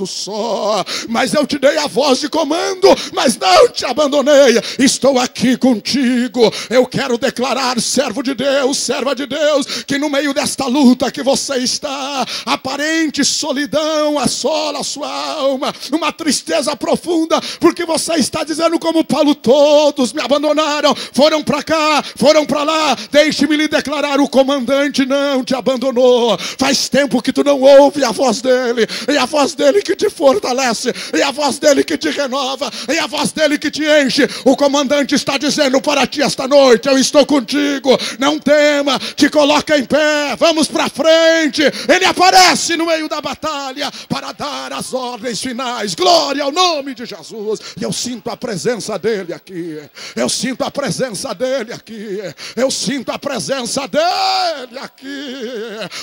só, mas eu te dei a voz de comando, mas não te abandonei. Estou aqui contigo. Eu quero declarar, servo de Deus, serva de Deus, que no meio desta luta que você está, aparente solidão assola a sua alma, uma tristeza profunda, porque você está dizendo como Paulo: todos me abandonaram, foram para cá, foram para lá. Deixe-me lhe declarar: o comandante não te abandonou. Faz tempo que tu não ouve a voz dele, e a voz dele que te fortalece, e a voz dele que te renova, e a voz dele que te enche. O comandante está dizendo para ti esta noite: eu estou contigo, não tema, te coloca em pé, vamos para frente. Ele aparece no meio da batalha para dar as ordens finais. Glória ao nome de Jesus. E eu sinto a presença dele aqui, eu sinto a presença dele aqui, eu sinto a presença dele aqui.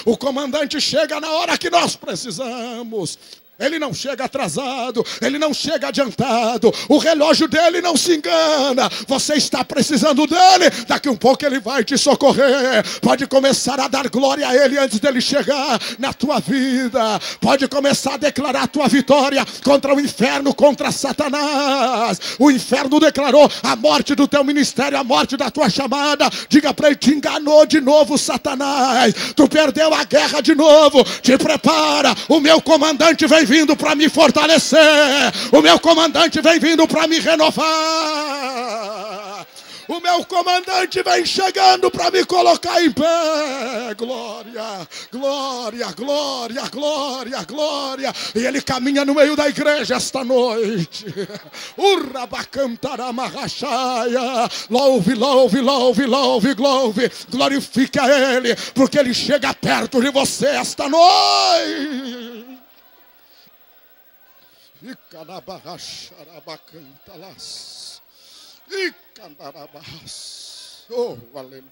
O comandante chega na hora que nós precisamos. Ele não chega atrasado, ele não chega adiantado, o relógio dele não se engana. Você está precisando dele, daqui um pouco ele vai te socorrer. Pode começar a dar glória a ele antes dele chegar na tua vida. Pode começar a declarar a tua vitória contra o inferno, contra Satanás. O inferno declarou a morte do teu ministério, a morte da tua chamada. Diga para ele: te enganou de novo, Satanás. Tu perdeu a guerra de novo. Te prepara, o meu comandante vem vindo para me fortalecer. O meu comandante vem vindo para me renovar. O meu comandante vem chegando para me colocar em pé. Glória, glória, glória, glória, glória. E ele caminha no meio da igreja esta noite. Louve, louve, louve, louve, louve. Glorifique a ele, porque ele chega perto de você esta noite. Oh, aleluia.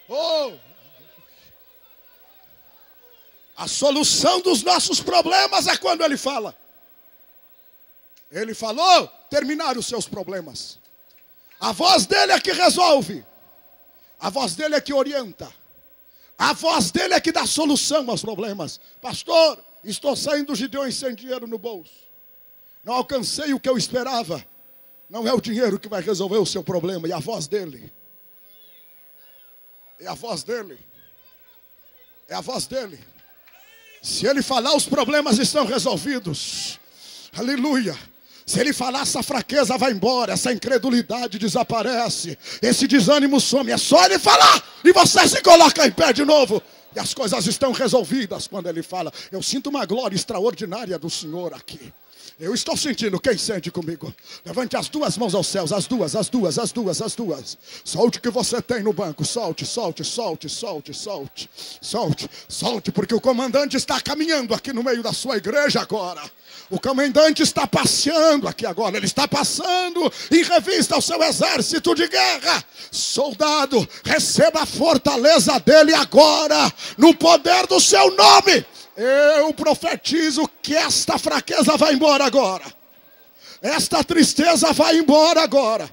Oh, a solução dos nossos problemas é quando ele fala. Ele falou, terminaram os seus problemas. A voz dele é que resolve. A voz dele é que orienta. A voz dele é que dá solução aos problemas. Pastor, estou saindo dos Gideões sem dinheiro no bolso. Não alcancei o que eu esperava. Não é o dinheiro que vai resolver o seu problema. É a voz dele. É a voz dele. É a voz dele. Se ele falar, os problemas estão resolvidos. Aleluia. Se ele falar, essa fraqueza vai embora, essa incredulidade desaparece, esse desânimo some. É só ele falar e você se coloca em pé de novo. E as coisas estão resolvidas quando ele fala. Eu sinto uma glória extraordinária do Senhor aqui. Eu estou sentindo, quem sente comigo? Levante as duas mãos aos céus, as duas. Solte o que você tem no banco, solte, porque o comandante está caminhando aqui no meio da sua igreja agora. O comandante está passeando aqui agora, ele está passando em revista ao seu exército de guerra. Soldado, receba a fortaleza dele agora, no poder do seu nome. Eu profetizo que esta fraqueza vai embora agora. Esta tristeza vai embora agora.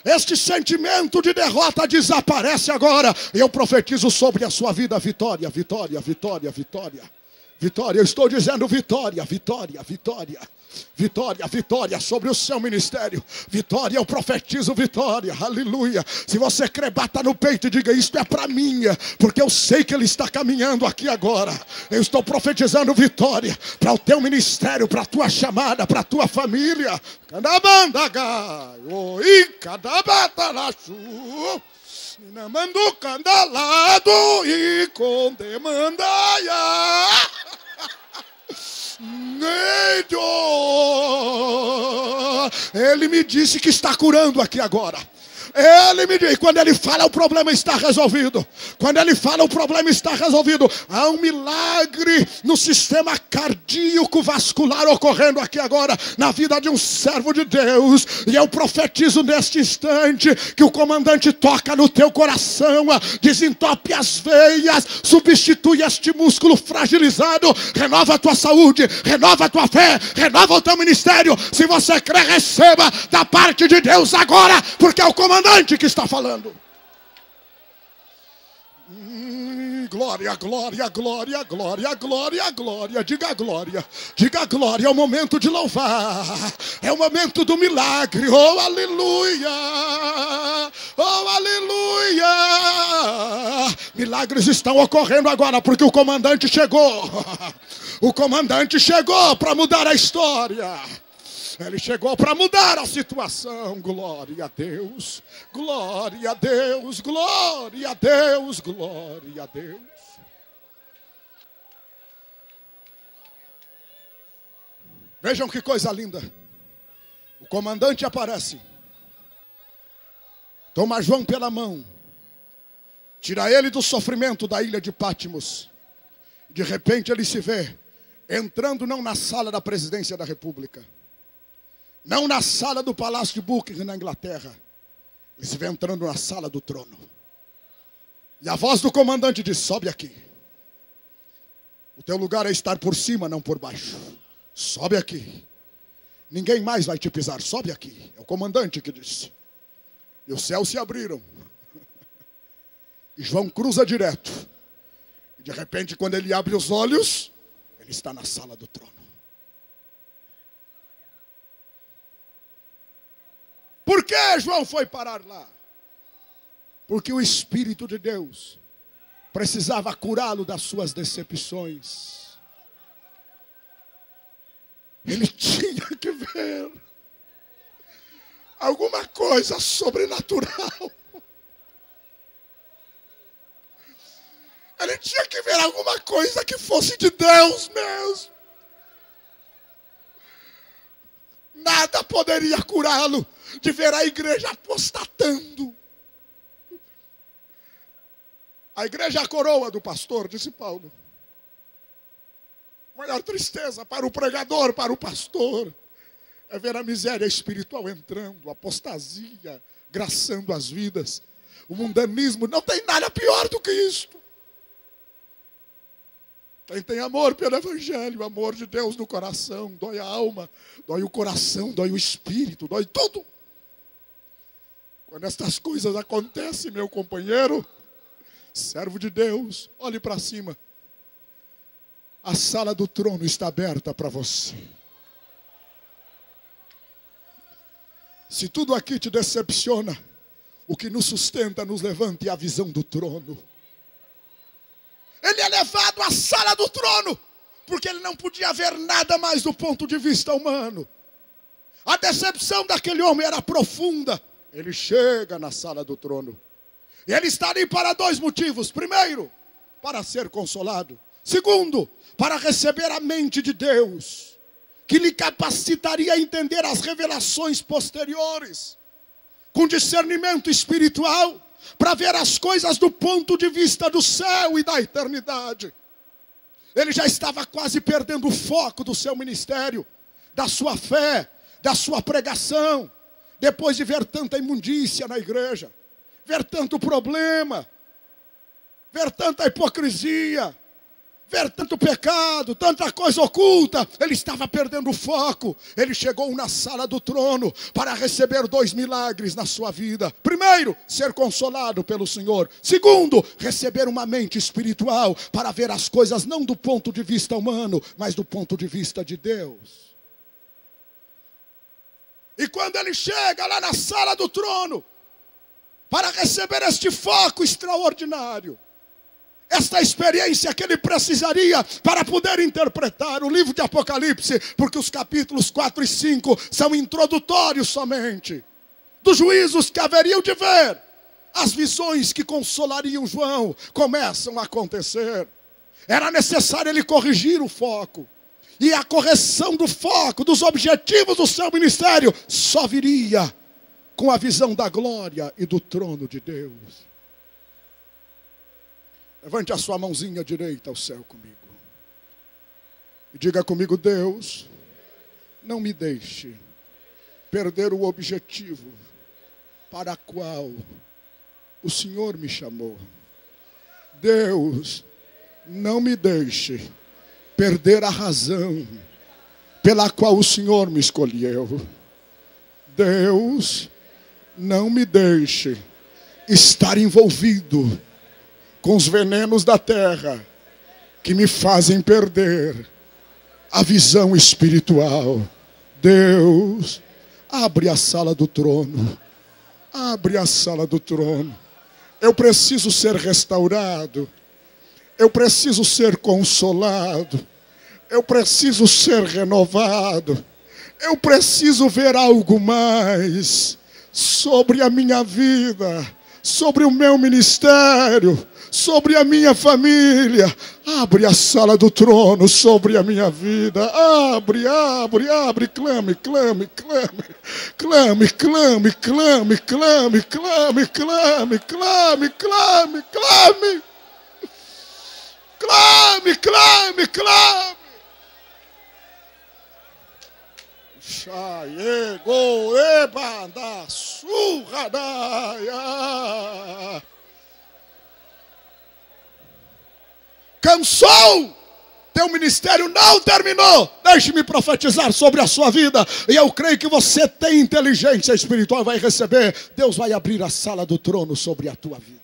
Este sentimento de derrota desaparece agora. Eu profetizo sobre a sua vida vitória, vitória, vitória, vitória. Vitória, eu estou dizendo vitória, vitória, vitória. Vitória, vitória sobre o seu ministério. Vitória, eu profetizo vitória, aleluia. Se você crê, bata no peito e diga, isto é para mim, porque eu sei que ele está caminhando aqui agora. Eu estou profetizando vitória para o teu ministério, para a tua chamada, para a tua família. E com demandaia. Ele me disse que está curando aqui agora. Ele me diz, quando ele fala, o problema está resolvido. Quando ele fala, o problema está resolvido. Há um milagre no sistema cardíaco vascular ocorrendo aqui agora, na vida de um servo de Deus. E eu profetizo neste instante que o comandante toca no teu coração, desentope as veias, substitui este músculo fragilizado, renova a tua saúde, renova a tua fé, renova o teu ministério. Se você crê, receba da parte de Deus agora, porque é o comandante que está falando. Glória, glória, glória, glória, glória, glória. Diga glória, diga glória. É o momento de louvar, é o momento do milagre. Oh, aleluia, oh, aleluia. Milagres estão ocorrendo agora porque o comandante chegou. O comandante chegou para mudar a história. Ele chegou para mudar a situação. Glória a Deus, glória a Deus, glória a Deus, glória a Deus. Vejam que coisa linda. O comandante aparece, toma João pela mão, tira ele do sofrimento da ilha de Patmos. De repente ele se vê entrando não na sala da presidência da República, não na sala do Palácio de Buckingham na Inglaterra. Ele se vê entrando na sala do trono. E a voz do comandante diz, sobe aqui. O teu lugar é estar por cima, não por baixo. Sobe aqui. Ninguém mais vai te pisar, sobe aqui. É o comandante que disse. E os céus se abriram. E João cruza direto. E de repente, quando ele abre os olhos, ele está na sala do trono. Por que João foi parar lá? Porque o Espírito de Deus precisava curá-lo das suas decepções. Ele tinha que ver alguma coisa sobrenatural. Ele tinha que ver alguma coisa que fosse de Deus mesmo. Nada poderia curá-lo de ver a igreja apostatando. A igreja é a coroa do pastor, disse Paulo. A maior tristeza para o pregador, para o pastor, é ver a miséria espiritual entrando, a apostasia, graçando as vidas. O mundanismo, não tem nada pior do que isto. Quem tem amor pelo evangelho, o amor de Deus no coração, dói a alma, dói o coração, dói o espírito, dói tudo. Quando estas coisas acontecem, meu companheiro, servo de Deus, olhe para cima. A sala do trono está aberta para você. Se tudo aqui te decepciona, o que nos sustenta, nos levanta é a visão do trono. Ele é levado à sala do trono, porque ele não podia ver nada mais do ponto de vista humano. A decepção daquele homem era profunda. Ele chega na sala do trono. E ele está ali para dois motivos. Primeiro, para ser consolado. Segundo, para receber a mente de Deus, que lhe capacitaria a entender as revelações posteriores, com discernimento espiritual, para ver as coisas do ponto de vista do céu e da eternidade. Ele já estava quase perdendo o foco do seu ministério, da sua fé, da sua pregação, depois de ver tanta imundícia na igreja, ver tanto problema, ver tanta hipocrisia, ver tanto pecado, tanta coisa oculta. Ele estava perdendo o foco. Ele chegou na sala do trono para receber 2 milagres na sua vida. Primeiro, ser consolado pelo Senhor. Segundo, receber uma mente espiritual para ver as coisas não do ponto de vista humano, mas do ponto de vista de Deus. E quando ele chega lá na sala do trono para receber este foco extraordinário, esta experiência que ele precisaria para poder interpretar o livro de Apocalipse, porque os capítulos 4 e 5 são introdutórios somente, dos juízos que haveriam de ver. As visões que consolariam João começam a acontecer. Era necessário ele corrigir o foco. E a correção do foco, dos objetivos do seu ministério, só viria com a visão da glória e do trono de Deus. Levante a sua mãozinha direita ao céu comigo. E diga comigo: Deus, não me deixe perder o objetivo para o qual o Senhor me chamou. Deus, não me deixe perder a razão pela qual o Senhor me escolheu. Deus, não me deixe estar envolvido com os venenos da terra que me fazem perder a visão espiritual. Deus, abre a sala do trono. Abre a sala do trono. Eu preciso ser restaurado. Eu preciso ser consolado. Eu preciso ser renovado. Eu preciso ver algo mais sobre a minha vida, sobre o meu ministério, sobre a minha família. Abre a sala do trono sobre a minha vida. Abre, abre, abre. Clame, clame, clame. Clame, clame, clame, clame, clame, clame, clame, clame, clame. Clame, clame, clame. Chaiego, ebanda, surradaia. Cansou? Teu ministério não terminou. Deixe-me profetizar sobre a sua vida. E eu creio que você tem inteligência espiritual e vai receber. Deus vai abrir a sala do trono sobre a tua vida.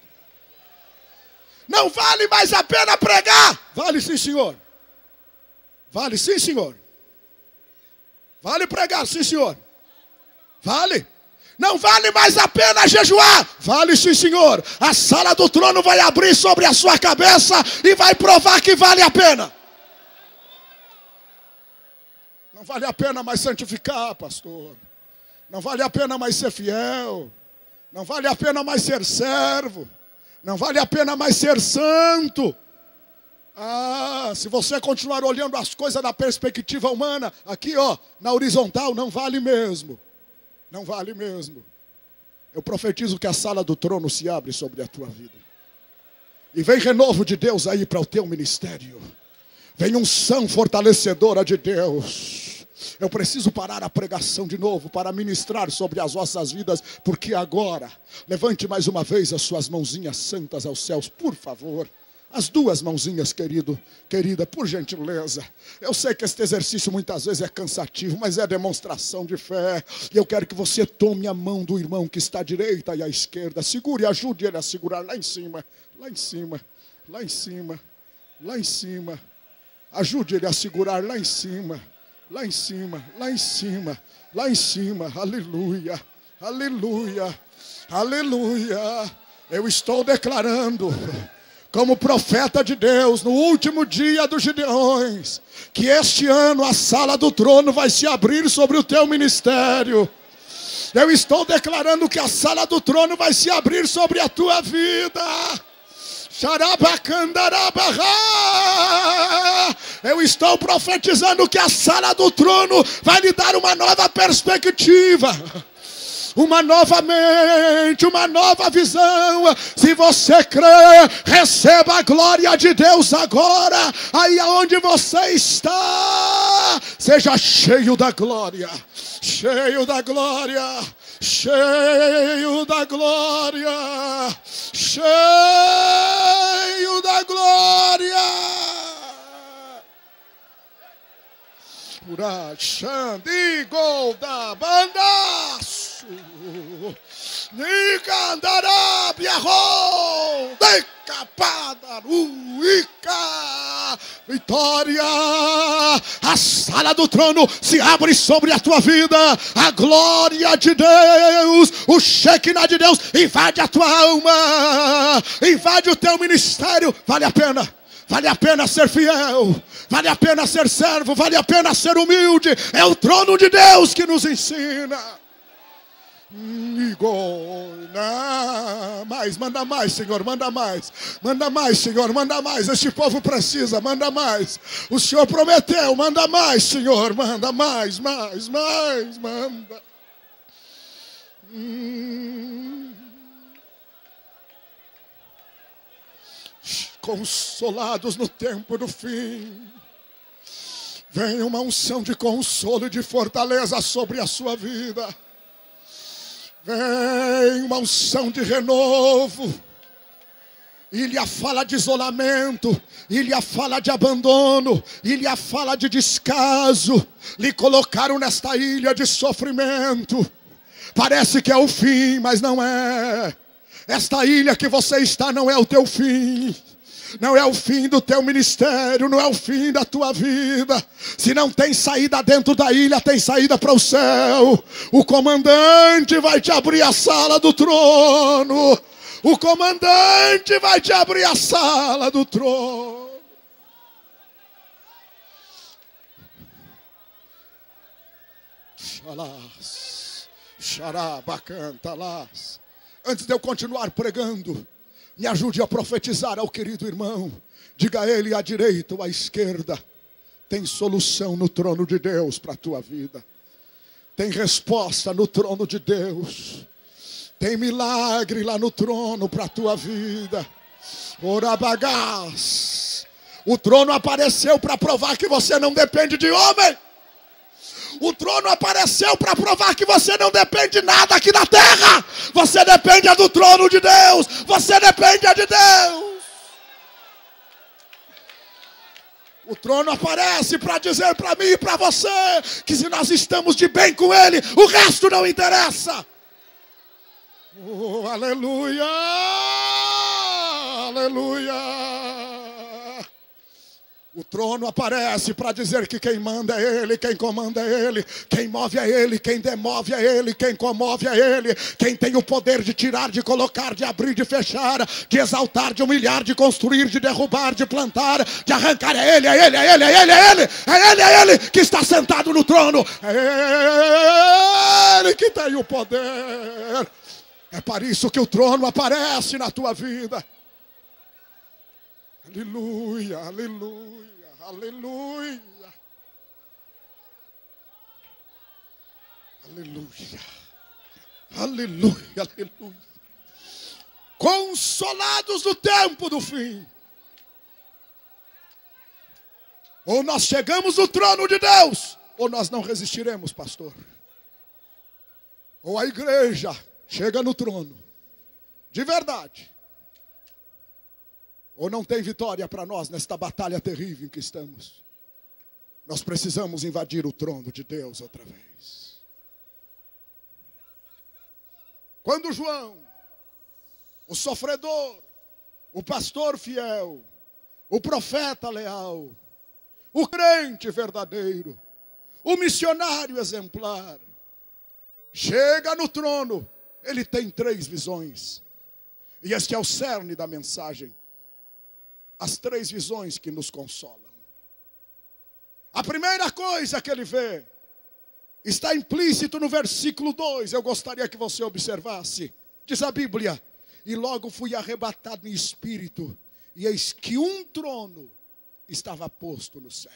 Não vale mais a pena pregar? Vale sim, senhor. Vale sim, senhor. Vale pregar, sim, senhor. Vale. Não vale mais a pena jejuar? Vale sim, senhor. A sala do trono vai abrir sobre a sua cabeça e vai provar que vale a pena. Não vale a pena mais santificar, pastor. Não vale a pena mais ser fiel. Não vale a pena mais ser servo. Não vale a pena mais ser santo. Se você continuar olhando as coisas da perspectiva humana, aqui na horizontal, não vale mesmo. Não vale mesmo. Eu profetizo que a sala do trono se abre sobre a tua vida. E vem renovo de Deus aí para o teu ministério. Vem unção fortalecedora de Deus. Eu preciso parar a pregação de novo para ministrar sobre as vossas vidas, porque agora, levante mais uma vez as suas mãozinhas santas aos céus, por favor. As duas mãozinhas, querida, por gentileza. Eu sei que este exercício muitas vezes é cansativo, mas é demonstração de fé. E eu quero que você tome a mão do irmão que está à direita e à esquerda. Segure, ajude ele a segurar lá em cima, lá em cima, lá em cima, lá em cima. Ajude ele a segurar lá em cima, lá em cima, lá em cima, lá em cima. Aleluia, aleluia, aleluia. Eu estou declarando, como profeta de Deus, no último dia dos Gideões, que este ano a sala do trono vai se abrir sobre o teu ministério. Eu estou declarando que a sala do trono vai se abrir sobre a tua vida. Eu estou profetizando que a sala do trono vai lhe dar uma nova perspectiva, uma nova mente, uma nova visão. Se você crê, receba a glória de Deus agora. Aí aonde você está, seja cheio da glória, cheio da glória, cheio da glória, cheio da glória. Pura Xandigo da Bandaço, Nicandarabia, Decapadaruica, vitória. A sala do trono se abre sobre a tua vida. A glória de Deus, o Shekinah de Deus invade a tua alma, invade o teu ministério. Vale a pena. Vale a pena ser fiel, vale a pena ser servo, vale a pena ser humilde. É o trono de Deus que nos ensina. Mais, manda mais, Senhor, manda mais. Manda mais, Senhor, manda mais. Este povo precisa, manda mais. O Senhor prometeu, manda mais, Senhor, manda mais, manda. Consolados no tempo do fim, vem uma unção de consolo e de fortaleza sobre a sua vida. Vem uma unção de renovo. Ilha fala de isolamento, Ilha fala de abandono, Ilha fala de descaso. Lhe colocaram nesta ilha de sofrimento. Parece que é o fim, mas não é. Esta ilha que você está não é o teu fim. Não é o fim do teu ministério, não é o fim da tua vida. Se não tem saída dentro da ilha, tem saída para o céu. O comandante vai te abrir a sala do trono. O comandante vai te abrir a sala do trono. Xarabacantalás. Antes de eu continuar pregando, me ajude a profetizar ao querido irmão. Diga a ele à direita ou à esquerda: tem solução no trono de Deus para a tua vida. Tem resposta no trono de Deus. Tem milagre lá no trono para a tua vida. Orabagás. O trono apareceu para provar que você não depende de homem. O trono apareceu para provar que você não depende de nada aqui na terra. Você depende do trono de Deus. Você depende de Deus. O trono aparece para dizer para mim e para você que se nós estamos de bem com Ele, o resto não interessa. Oh, aleluia, aleluia. O trono aparece para dizer que quem manda é Ele, quem comanda é Ele, quem move é Ele, quem demove é Ele, quem comove é Ele, quem tem o poder de tirar, de colocar, de abrir, de fechar, de exaltar, de humilhar, de construir, de derrubar, de plantar, de arrancar é Ele, é Ele, é Ele, é Ele, é Ele, é Ele, é Ele que está sentado no trono. É Ele que tem o poder. É para isso que o trono aparece na tua vida. Aleluia, aleluia, aleluia. Aleluia, aleluia, aleluia. Consolados no tempo do fim. Ou nós chegamos no trono de Deus, ou nós não resistiremos, pastor. Ou a igreja chega no trono, de verdade, ou não tem vitória para nós nesta batalha terrível em que estamos. Nós precisamos invadir o trono de Deus outra vez. Quando João, o sofredor, o pastor fiel, o profeta leal, o crente verdadeiro, o missionário exemplar, chega no trono, ele tem 3 visões. E este é o cerne da mensagem. As 3 visões que nos consolam. A primeira coisa que ele vê está implícito no versículo 2. Eu gostaria que você observasse. Diz a Bíblia: e logo fui arrebatado em espírito, e eis que um trono estava posto no céu.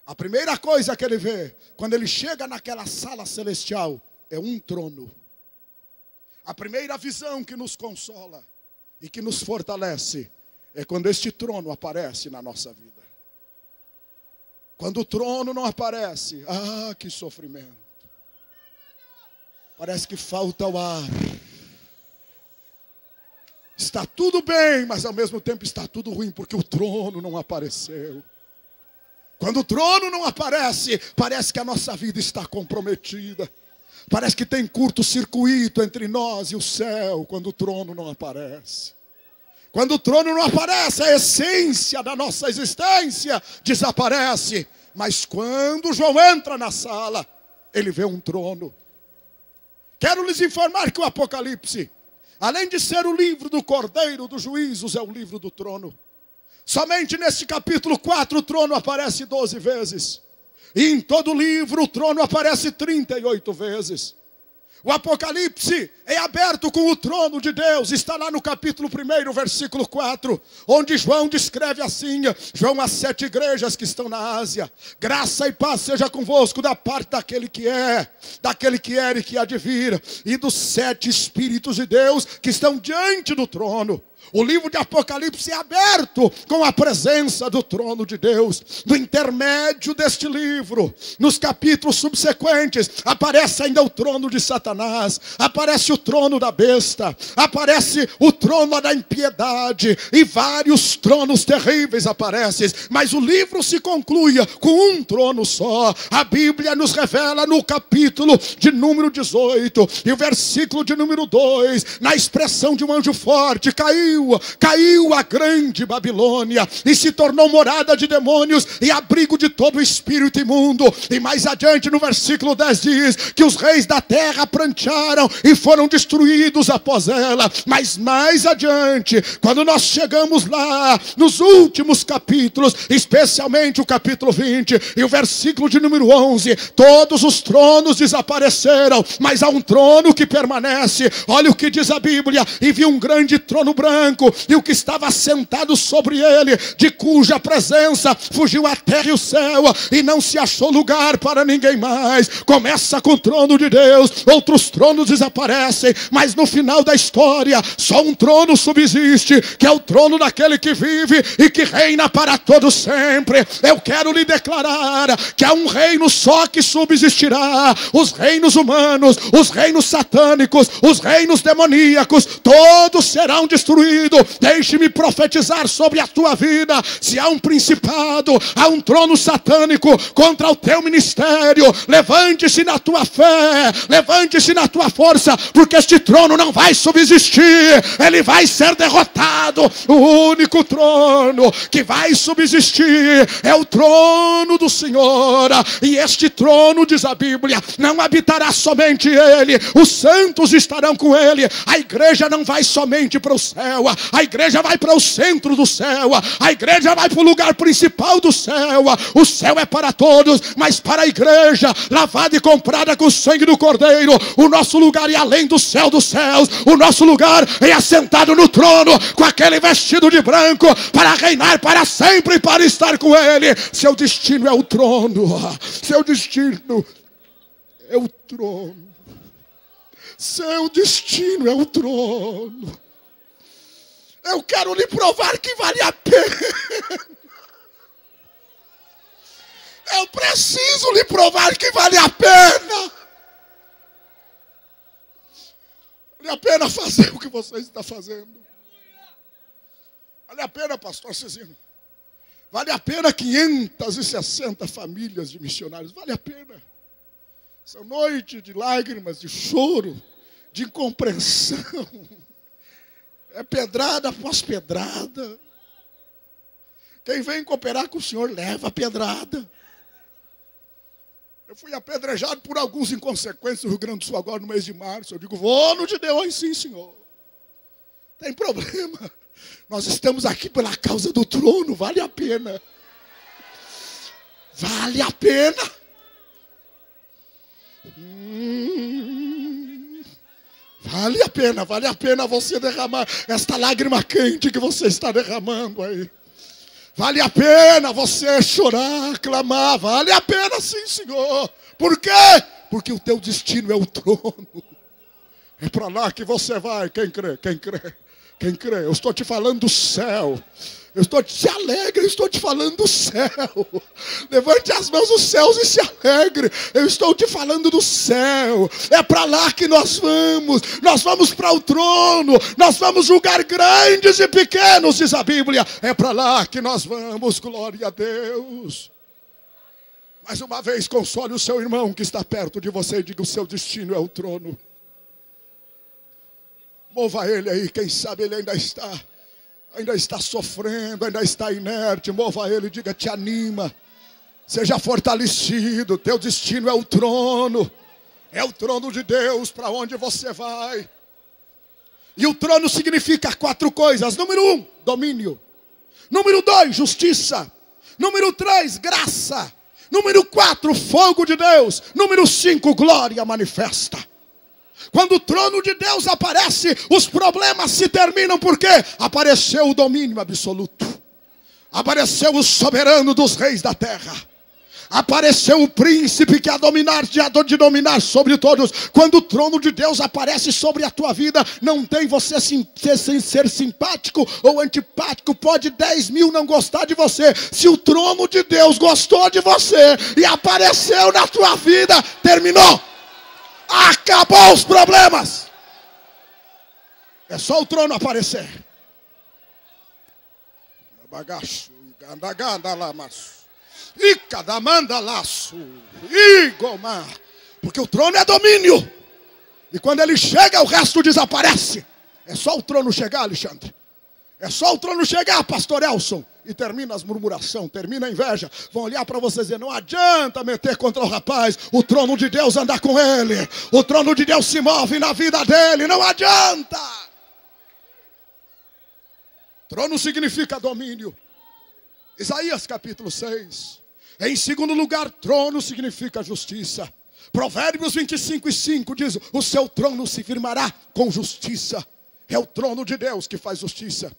A primeira coisa que ele vê, quando ele chega naquela sala celestial, é um trono. A primeira visão que nos consola e que nos fortalece é quando este trono aparece na nossa vida. Quando o trono não aparece, que sofrimento. Parece que falta o ar. Está tudo bem, mas ao mesmo tempo está tudo ruim, porque o trono não apareceu. Quando o trono não aparece, parece que a nossa vida está comprometida. Parece que tem curto-circuito entre nós e o céu, quando o trono não aparece. Quando o trono não aparece, a essência da nossa existência desaparece. Mas quando João entra na sala, ele vê um trono. Quero lhes informar que o Apocalipse, além de ser o livro do Cordeiro dos Juízos, é o livro do trono. Somente neste capítulo 4 o trono aparece 12 vezes. E em todo o livro o trono aparece 38 vezes. O Apocalipse é aberto com o trono de Deus. Está lá no capítulo 1, versículo 4. Onde João descreve assim: João, as 7 igrejas que estão na Ásia. Graça e paz seja convosco da parte daquele que é, daquele que era e que há de vir. E dos 7 Espíritos de Deus que estão diante do trono. O livro de Apocalipse é aberto com a presença do trono de Deus. No intermédio deste livro, nos capítulos subsequentes, aparece ainda o trono de Satanás, aparece o trono da besta, aparece o trono da impiedade, e vários tronos terríveis aparecem. Mas o livro se conclui com um trono só. A Bíblia nos revela no capítulo de número 18 e o versículo de número 2, na expressão de um anjo forte: caiu a grande Babilônia e se tornou morada de demônios e abrigo de todo espírito imundo. E mais adiante no versículo 10 diz que os reis da terra prantearam e foram destruídos após ela. Mas mais adiante, quando nós chegamos lá nos últimos capítulos, especialmente o capítulo 20 e o versículo de número 11, todos os tronos desapareceram, mas há um trono que permanece. Olha o que diz a Bíblia: e vi um grande trono branco, e o que estava sentado sobre ele, de cuja presença fugiu a terra e o céu, e não se achou lugar para ninguém mais. Começa com o trono de Deus, outros tronos desaparecem, mas no final da história, só um trono subsiste, que é o trono daquele que vive e que reina para todo sempre. Eu quero lhe declarar que há um reino só que subsistirá. Os reinos humanos, os reinos satânicos, os reinos demoníacos, todos serão destruídos. Deixe-me profetizar sobre a tua vida. Se há um principado, há um trono satânico contra o teu ministério, levante-se na tua fé, levante-se na tua força, porque este trono não vai subsistir, ele vai ser derrotado. O único trono que vai subsistir é o trono do Senhor, e este trono, diz a Bíblia, não habitará somente ele, os santos estarão com ele. A igreja não vai somente para o céu, céu, a igreja vai para o centro do céu, a igreja vai para o lugar principal do céu. O céu é para todos, mas para a igreja, lavada e comprada com o sangue do Cordeiro, o nosso lugar é além do céu dos céus, o nosso lugar é assentado no trono, com aquele vestido de branco, para reinar para sempre e para estar com ele. Seu destino é o trono, seu destino é o trono, seu destino é o trono. Eu quero lhe provar que vale a pena. Eu preciso lhe provar que vale a pena. Vale a pena fazer o que você está fazendo. Vale a pena, pastor Cezino. Vale a pena 560 famílias de missionários. Vale a pena. Essa noite de lágrimas, de choro, de incompreensão. É pedrada após pedrada. Quem vem cooperar com o Senhor leva a pedrada. Eu fui apedrejado por alguns inconsequentes do Rio Grande do Sul agora no mês de março. Eu digo, vou no Gideões sim, Senhor. Tem problema. Nós estamos aqui pela causa do trono. Vale a pena. Vale a pena. Vale a pena você derramar esta lágrima quente que você está derramando aí. Vale a pena você chorar, clamar. Vale a pena sim, Senhor. Por quê? Porque o teu destino é o trono. É para lá que você vai. Quem crê? Quem crê? Quem crê? Eu estou te falando do céu. Se alegre, eu estou te falando do céu. Levante as mãos dos céus e se alegre. Eu estou te falando do céu. É para lá que nós vamos. Nós vamos para o trono. Nós vamos julgar grandes e pequenos, diz a Bíblia. É para lá que nós vamos, glória a Deus. Mais uma vez, console o seu irmão que está perto de você e diga, o seu destino é o trono. Mova ele aí, quem sabe ele ainda está sofrendo, ainda está inerte. Mova ele, diga, te anima. Seja fortalecido, teu destino é o trono. É o trono de Deus para onde você vai. E o trono significa 4 coisas. Número 1, domínio. Número 2, justiça. Número 3, graça. Número 4, fogo de Deus. Número 5, glória manifesta. Quando o trono de Deus aparece, os problemas se terminam, porque apareceu o domínio absoluto. Apareceu o soberano dos reis da terra. Apareceu o príncipe que há de dominar sobre todos. Quando o trono de Deus aparece sobre a tua vida, não tem você sem ser simpático ou antipático. Pode 10 mil não gostar de você. Se o trono de Deus gostou de você e apareceu na tua vida, terminou. Acabou os problemas. É só o trono aparecer. Porque o trono é domínio. E quando ele chega, o resto desaparece. É só o trono chegar, Alexandre. É só o trono chegar, pastor Elson. E termina as murmurações, termina a inveja. Vão olhar para vocês e dizer, não adianta meter contra o rapaz. O trono de Deus anda com ele. O trono de Deus se move na vida dele. Não adianta. Trono significa domínio. Isaías capítulo 6. Em segundo lugar, trono significa justiça. Provérbios 25:5 diz, o seu trono se firmará com justiça. É o trono de Deus que faz justiça.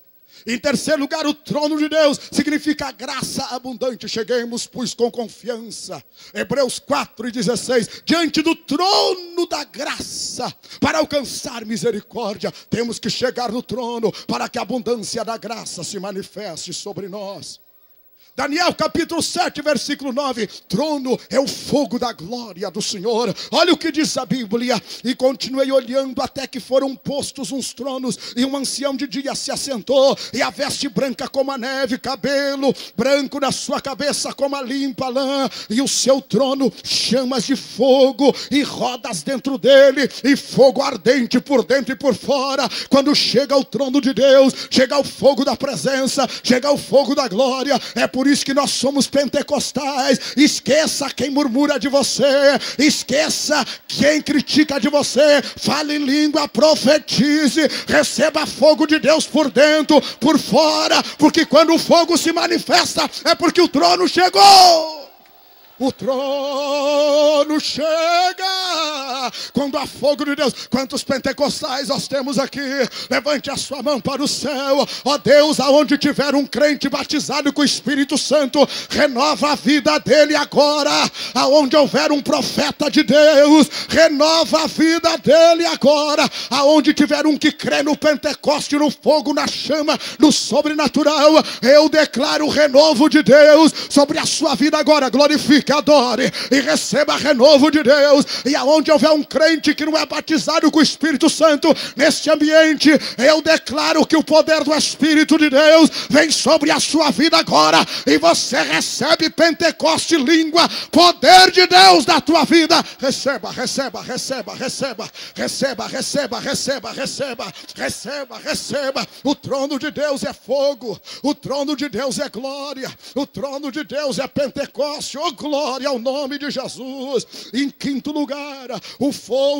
Em terceiro lugar, o trono de Deus significa graça abundante. Cheguemos, pois, com confiança. Hebreus 4:16. Diante do trono da graça, para alcançar misericórdia, temos que chegar no trono para que a abundância da graça se manifeste sobre nós. Daniel capítulo 7, versículo 9. Trono é o fogo da glória do Senhor. Olha o que diz a Bíblia. E continuei olhando até que foram postos uns tronos, e um ancião de dia se assentou, e a veste branca como a neve, cabelo branco na sua cabeça como a limpa lã, e o seu trono chamas de fogo, e rodas dentro dele, e fogo ardente por dentro e por fora. Quando chega o trono de Deus, chega o fogo da presença, chega o fogo da glória. É por por isso que nós somos pentecostais. Esqueça quem murmura de você, esqueça quem critica de você. Fale em língua, profetize, receba fogo de Deus por dentro, por fora, porque quando o fogo se manifesta é porque o trono chegou. O trono chega quando há fogo de Deus. Quantos pentecostais nós temos aqui? Levante a sua mão para o céu. Ó Deus, aonde tiver um crente batizado com o Espírito Santo, renova a vida dele agora. Aonde houver um profeta de Deus, renova a vida dele agora. Aonde tiver um que crê no Pentecoste, no fogo, na chama, no sobrenatural, eu declaro o renovo de Deus sobre a sua vida agora. Glorifique, adore e receba renovo de Deus. E aonde houver um crente que não é batizado com o Espírito Santo, neste ambiente, eu declaro que o poder do Espírito de Deus vem sobre a sua vida agora, e você recebe Pentecoste, língua, poder de Deus na tua vida. Receba, receba, receba, receba, receba, receba, receba, receba, receba, receba. O trono de Deus é fogo, o trono de Deus é glória, o trono de Deus é Pentecoste. Oh, glória ao nome de Jesus. Em quinto lugar, o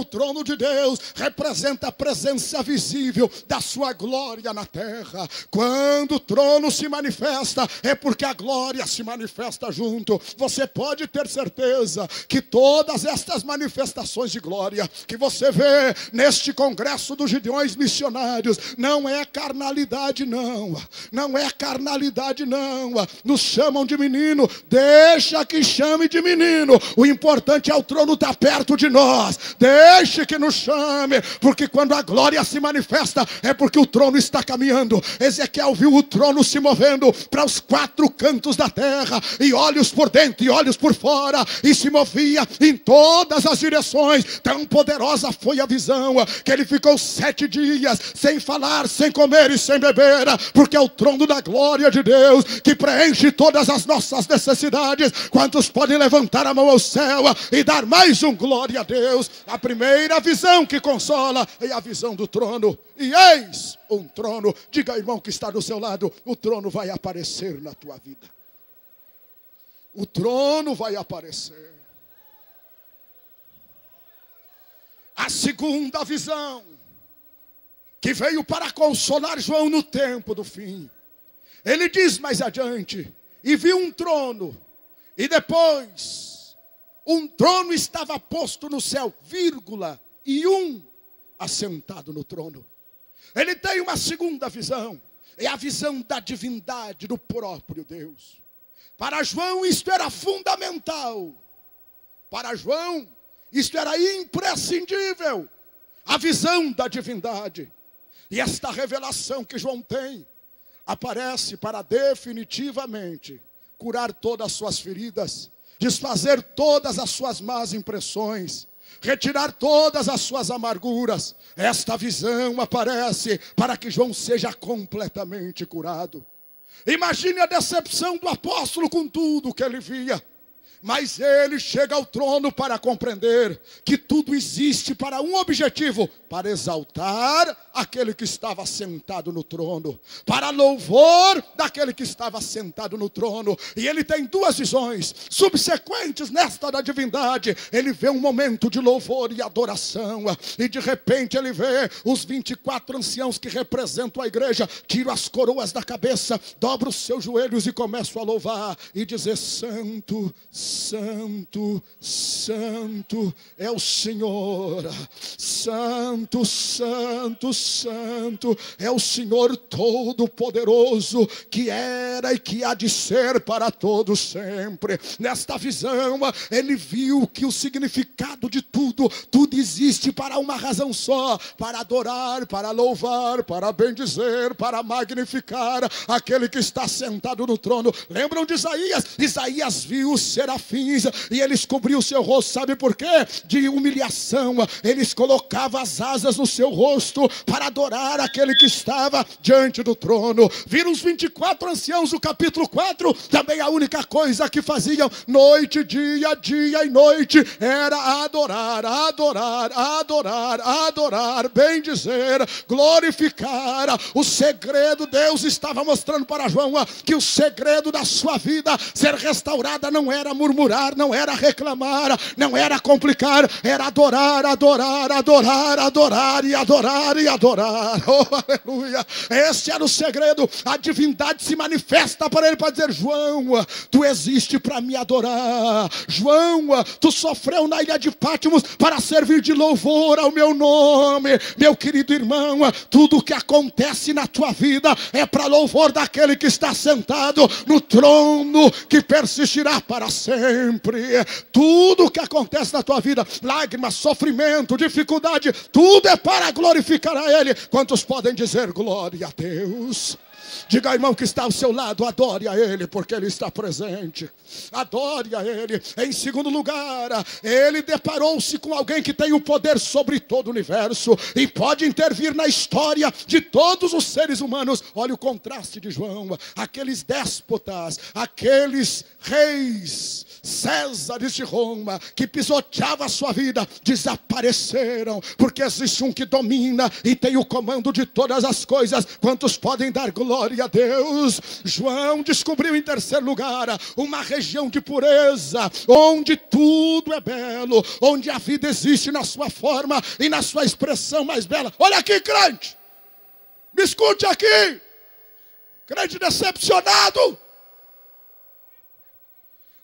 trono de Deus representa a presença visível da sua glória na terra. Quando o trono se manifesta, é porque a glória se manifesta junto. Você pode ter certeza que todas estas manifestações de glória que você vê neste congresso dos Gideões missionários, não é carnalidade não, não é carnalidade não. Nos chamam de menino, deixa que chame de menino, o importante é o trono estar perto de nós. Deixe que nos chame, porque quando a glória se manifesta é porque o trono está caminhando. Ezequiel viu o trono se movendo para os 4 cantos da terra, e olhos por dentro e olhos por fora, e se movia em todas as direções. Tão poderosa foi a visão que ele ficou 7 dias sem falar, sem comer e sem beber, porque é o trono da glória de Deus que preenche todas as nossas necessidades. Quantos podem levantar a mão ao céu e dar mais um glória a Deus? A primeira visão que consola é a visão do trono. E eis um trono. Diga, irmão que está do seu lado, o trono vai aparecer na tua vida. O trono vai aparecer. A segunda visão, que veio para consolar João no tempo do fim. Ele diz mais adiante: e vi um trono, e depois um trono estava posto no céu, vírgula, e um assentado no trono. Ele tem uma segunda visão, é a visão da divindade do próprio Deus. Para João isto era fundamental. Para João isto era imprescindível, a visão da divindade. E esta revelação que João tem aparece para definitivamente curar todas as suas feridas, desfazer todas as suas más impressões, retirar todas as suas amarguras. Esta visão aparece para que João seja completamente curado. Imagine a decepção do apóstolo com tudo que ele via. Mas ele chega ao trono para compreender que tudo existe para um objetivo: para exaltar aquele que estava sentado no trono, para louvor daquele que estava sentado no trono. E ele tem 2 visões subsequentes nesta da divindade. Ele vê um momento de louvor e adoração, e de repente ele vê os 24 anciãos que representam a igreja, tiram as coroas da cabeça, dobram os seus joelhos e começam a louvar e dizer: santo, santo, santo é o Senhor. Santo, santo, santo é o Senhor Todo-Poderoso, que era e que há de ser para todos sempre. Nesta visão ele viu que o significado de tudo existe para uma razão só: para adorar, para louvar, para bendizer, para magnificar aquele que está sentado no trono. Lembram de Isaías? Isaías viu os serafins serafins, e eles cobriam o seu rosto, sabe por quê? De humilhação. Eles colocavam as asas no seu rosto para adorar aquele que estava diante do trono. Viram os 24 anciãos do capítulo 4? Também a única coisa que faziam noite, dia e noite era adorar, adorar, adorar, adorar, bem dizer, glorificar. O segredo, Deus estava mostrando para João que o segredo da sua vida ser restaurada não era murmurar, não era reclamar, não era complicar, era adorar, adorar, adorar, adorar e adorar e adorar. Oh, aleluia! Esse era o segredo. A divindade se manifesta para ele para dizer: João, tu existes para me adorar. João, tu sofreu na ilha de Patmos para servir de louvor ao meu nome. Meu querido irmão, tudo que acontece na tua vida é para louvor daquele que está sentado no trono, que persistirá para sempre. Tudo que acontece na tua vida, lágrimas, sofrimento, dificuldade, tudo é para glorificar a Ele. Quantos podem dizer glória a Deus? Diga ao irmão que está ao seu lado: adore a Ele, porque Ele está presente. Adore a Ele. Em segundo lugar, ele deparou-se com alguém que tem o poder sobre todo o universo e pode intervir na história de todos os seres humanos. Olha o contraste de João. Aqueles déspotas, aqueles reis, Césares de Roma, que pisoteava a sua vida, desapareceram, porque existe um que domina e tem o comando de todas as coisas. Quantos podem dar glória a Deus? João descobriu em terceiro lugar uma região de pureza, onde tudo é belo, onde a vida existe na sua forma e na sua expressão mais bela. Olha aqui, crente, me escute aqui, crente decepcionado.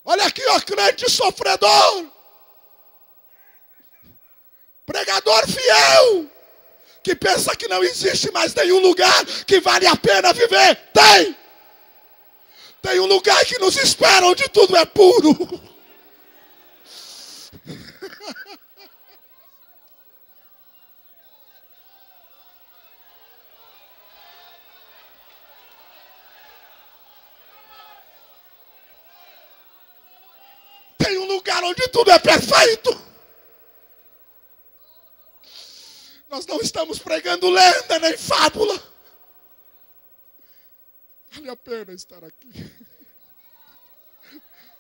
Olha aqui, ó, crente sofredor, pregador fiel, que pensa que não existe mais nenhum lugar que vale a pena viver. Tem um lugar que nos espera, onde tudo é puro. Tem um lugar onde tudo é perfeito. Nós não estamos pregando lenda nem fábula. Vale a pena estar aqui.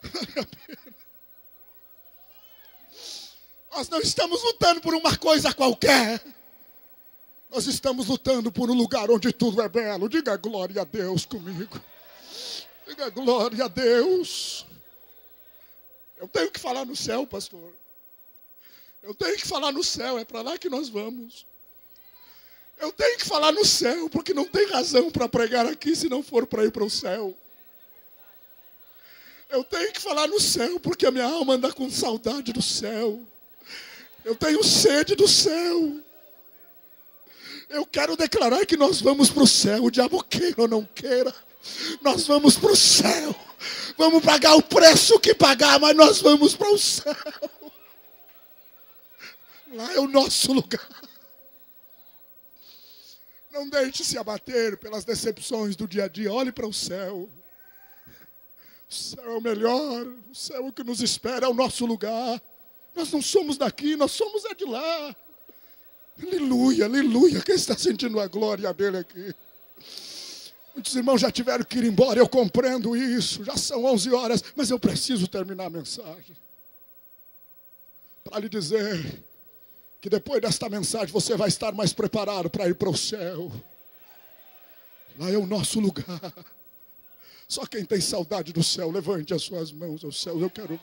Vale a pena. Nós não estamos lutando por uma coisa qualquer. Nós estamos lutando por um lugar onde tudo é belo. Diga glória a Deus comigo. Diga glória a Deus. Eu tenho que falar no céu, pastor. Eu tenho que falar no céu, é para lá que nós vamos. Eu tenho que falar no céu, porque não tem razão para pregar aqui se não for para ir para o céu. Eu tenho que falar no céu, porque a minha alma anda com saudade do céu. Eu tenho sede do céu. Eu quero declarar que nós vamos para o céu, o diabo queira ou não queira. Nós vamos para o céu. Vamos pagar o preço que pagar, mas nós vamos para o céu. Lá é o nosso lugar. Não deixe se abater pelas decepções do dia a dia. Olhe para o céu. O céu é o melhor. O céu é o que nos espera, é o nosso lugar. Nós não somos daqui, nós somos é de lá. Aleluia, aleluia. Quem está sentindo a glória dele aqui? Muitos irmãos já tiveram que ir embora, eu compreendo isso. Já são 11 horas, mas eu preciso terminar a mensagem. Para lhe dizer que depois desta mensagem você vai estar mais preparado para ir para o céu. Lá é o nosso lugar. Só quem tem saudade do céu, levante as suas mãos ao céu. Eu quero.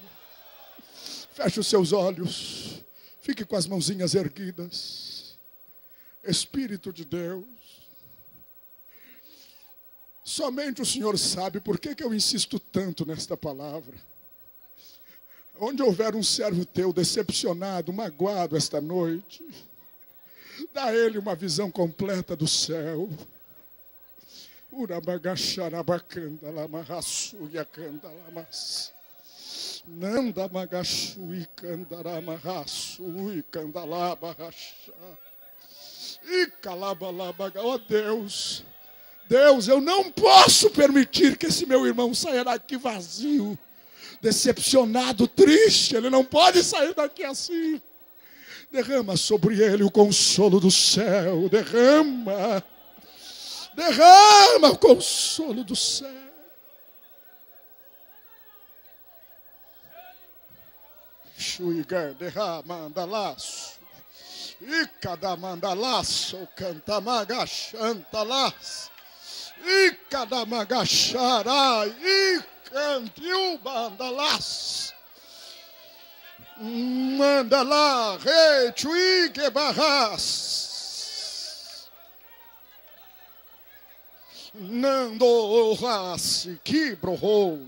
Feche os seus olhos. Fique com as mãozinhas erguidas. Espírito de Deus. Somente o Senhor sabe por que eu insisto tanto nesta palavra. Onde houver um servo teu decepcionado, magoado esta noite, dá a ele uma visão completa do céu. Nanda magashui candaramahassui candalabarachá. E calabalabaga. Oh Deus, Deus, eu não posso permitir que esse meu irmão saia daqui vazio. decepcionado, triste. Ele não pode sair daqui assim. Derrama sobre ele o consolo do céu. Derrama o consolo do céu. Xuiga, derrama, mandalaço. Icada mandalaço, canta magachantalas. Icada magacharai, icantiu mandalaço. Mandalá, rei, chuique barras. Nando raci, quibro,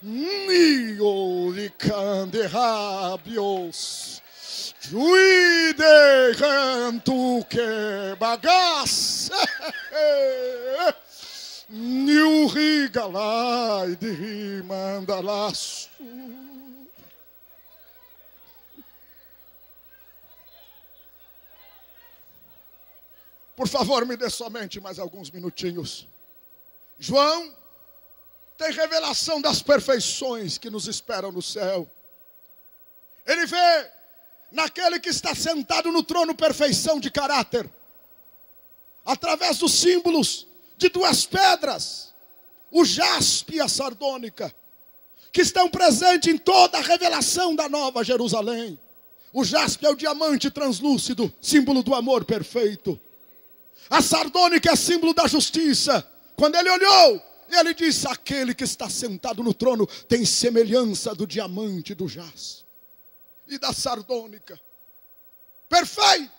nio licande rabios. Juide canto que bagaça. Nio rigalai de mandalaço. Por favor, me dê somente mais alguns minutinhos. João tem revelação das perfeições que nos esperam no céu. Ele vê naquele que está sentado no trono perfeição de caráter. Através dos símbolos de duas pedras, o jaspe e a sardônica, que estão presentes em toda a revelação da Nova Jerusalém. O jaspe é o diamante translúcido, símbolo do amor perfeito. A sardônica é símbolo da justiça. Quando ele olhou, ele disse: aquele que está sentado no trono tem semelhança do diamante, do jaspe e da sardônica. Perfeito.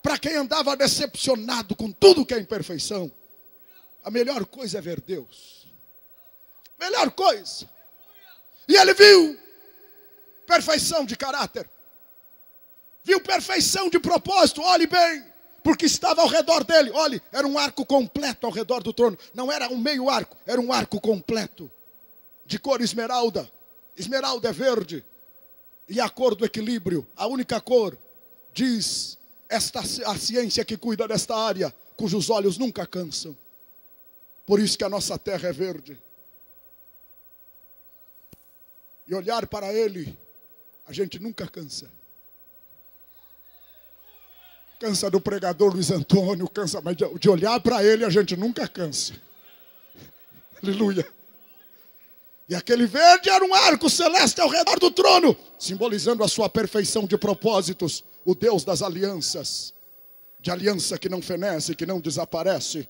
Para quem andava decepcionado com tudo que é imperfeição, a melhor coisa é ver Deus. Melhor coisa. E ele viu perfeição de caráter. Viu perfeição de propósito. Olhe bem. Porque estava ao redor dele, olhe, era um arco completo ao redor do trono. Não era um meio arco, era um arco completo. De cor esmeralda. Esmeralda é verde. E a cor do equilíbrio, a única cor, diz a ciência que cuida desta área, cujos olhos nunca cansam. Por isso que a nossa terra é verde. E olhar para ele, a gente nunca cansa. Cansa do pregador Luiz Antônio, cansa, mas de olhar para ele a gente nunca cansa. Aleluia. E aquele verde era um arco celeste ao redor do trono, simbolizando a sua perfeição de propósitos, o Deus das alianças, de aliança que não fenece, que não desaparece,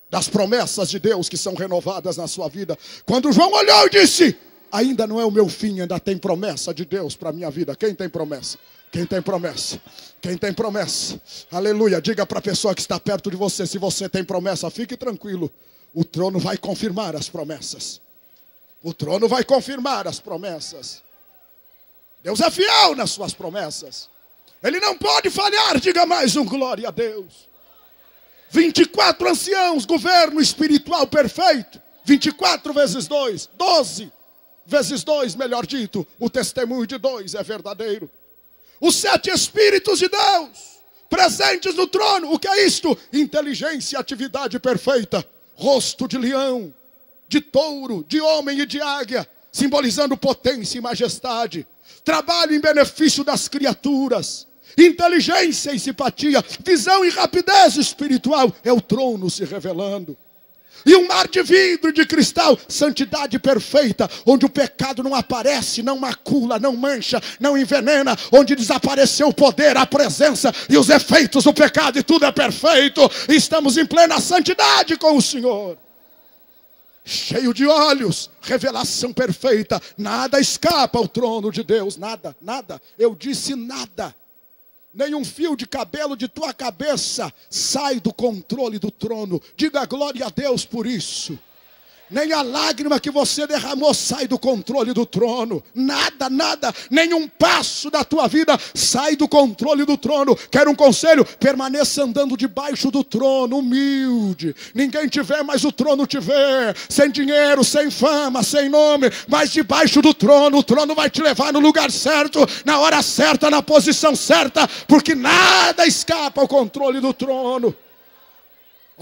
das promessas de Deus que são renovadas na sua vida. Quando João olhou e disse: ainda não é o meu fim, ainda tem promessa de Deus para a minha vida. Quem tem promessa? Quem tem promessa? Quem tem promessa? Aleluia. Diga para a pessoa que está perto de você: se você tem promessa, fique tranquilo. O trono vai confirmar as promessas. O trono vai confirmar as promessas. Deus é fiel nas suas promessas. Ele não pode falhar. Diga mais um glória a Deus. 24 anciãos, governo espiritual perfeito. 24 vezes 2, 12 vezes 2, melhor dito. O testemunho de 2 é verdadeiro. Os 7 Espíritos de Deus, presentes no trono. O que é isto? Inteligência e atividade perfeita. Rosto de leão, de touro, de homem e de águia, simbolizando potência e majestade. Trabalho em benefício das criaturas. Inteligência e simpatia. Visão e rapidez espiritual. É o trono se revelando. E um mar de vidro e de cristal, santidade perfeita, onde o pecado não aparece, não macula, não mancha, não envenena, onde desapareceu o poder, a presença e os efeitos do pecado, e tudo é perfeito. E estamos em plena santidade com o Senhor. Cheio de olhos, revelação perfeita, nada escapa ao trono de Deus, nada, nada, eu disse nada. Nenhum fio de cabelo de tua cabeça sai do controle do trono. Diga glória a Deus por isso. Nem a lágrima que você derramou sai do controle do trono. Nada, nada, nenhum passo da tua vida sai do controle do trono. Quero um conselho? Permaneça andando debaixo do trono, humilde. Ninguém te vê, mas o trono te vê. Sem dinheiro, sem fama, sem nome, mas debaixo do trono. O trono vai te levar no lugar certo, na hora certa, na posição certa, porque nada escapa ao controle do trono.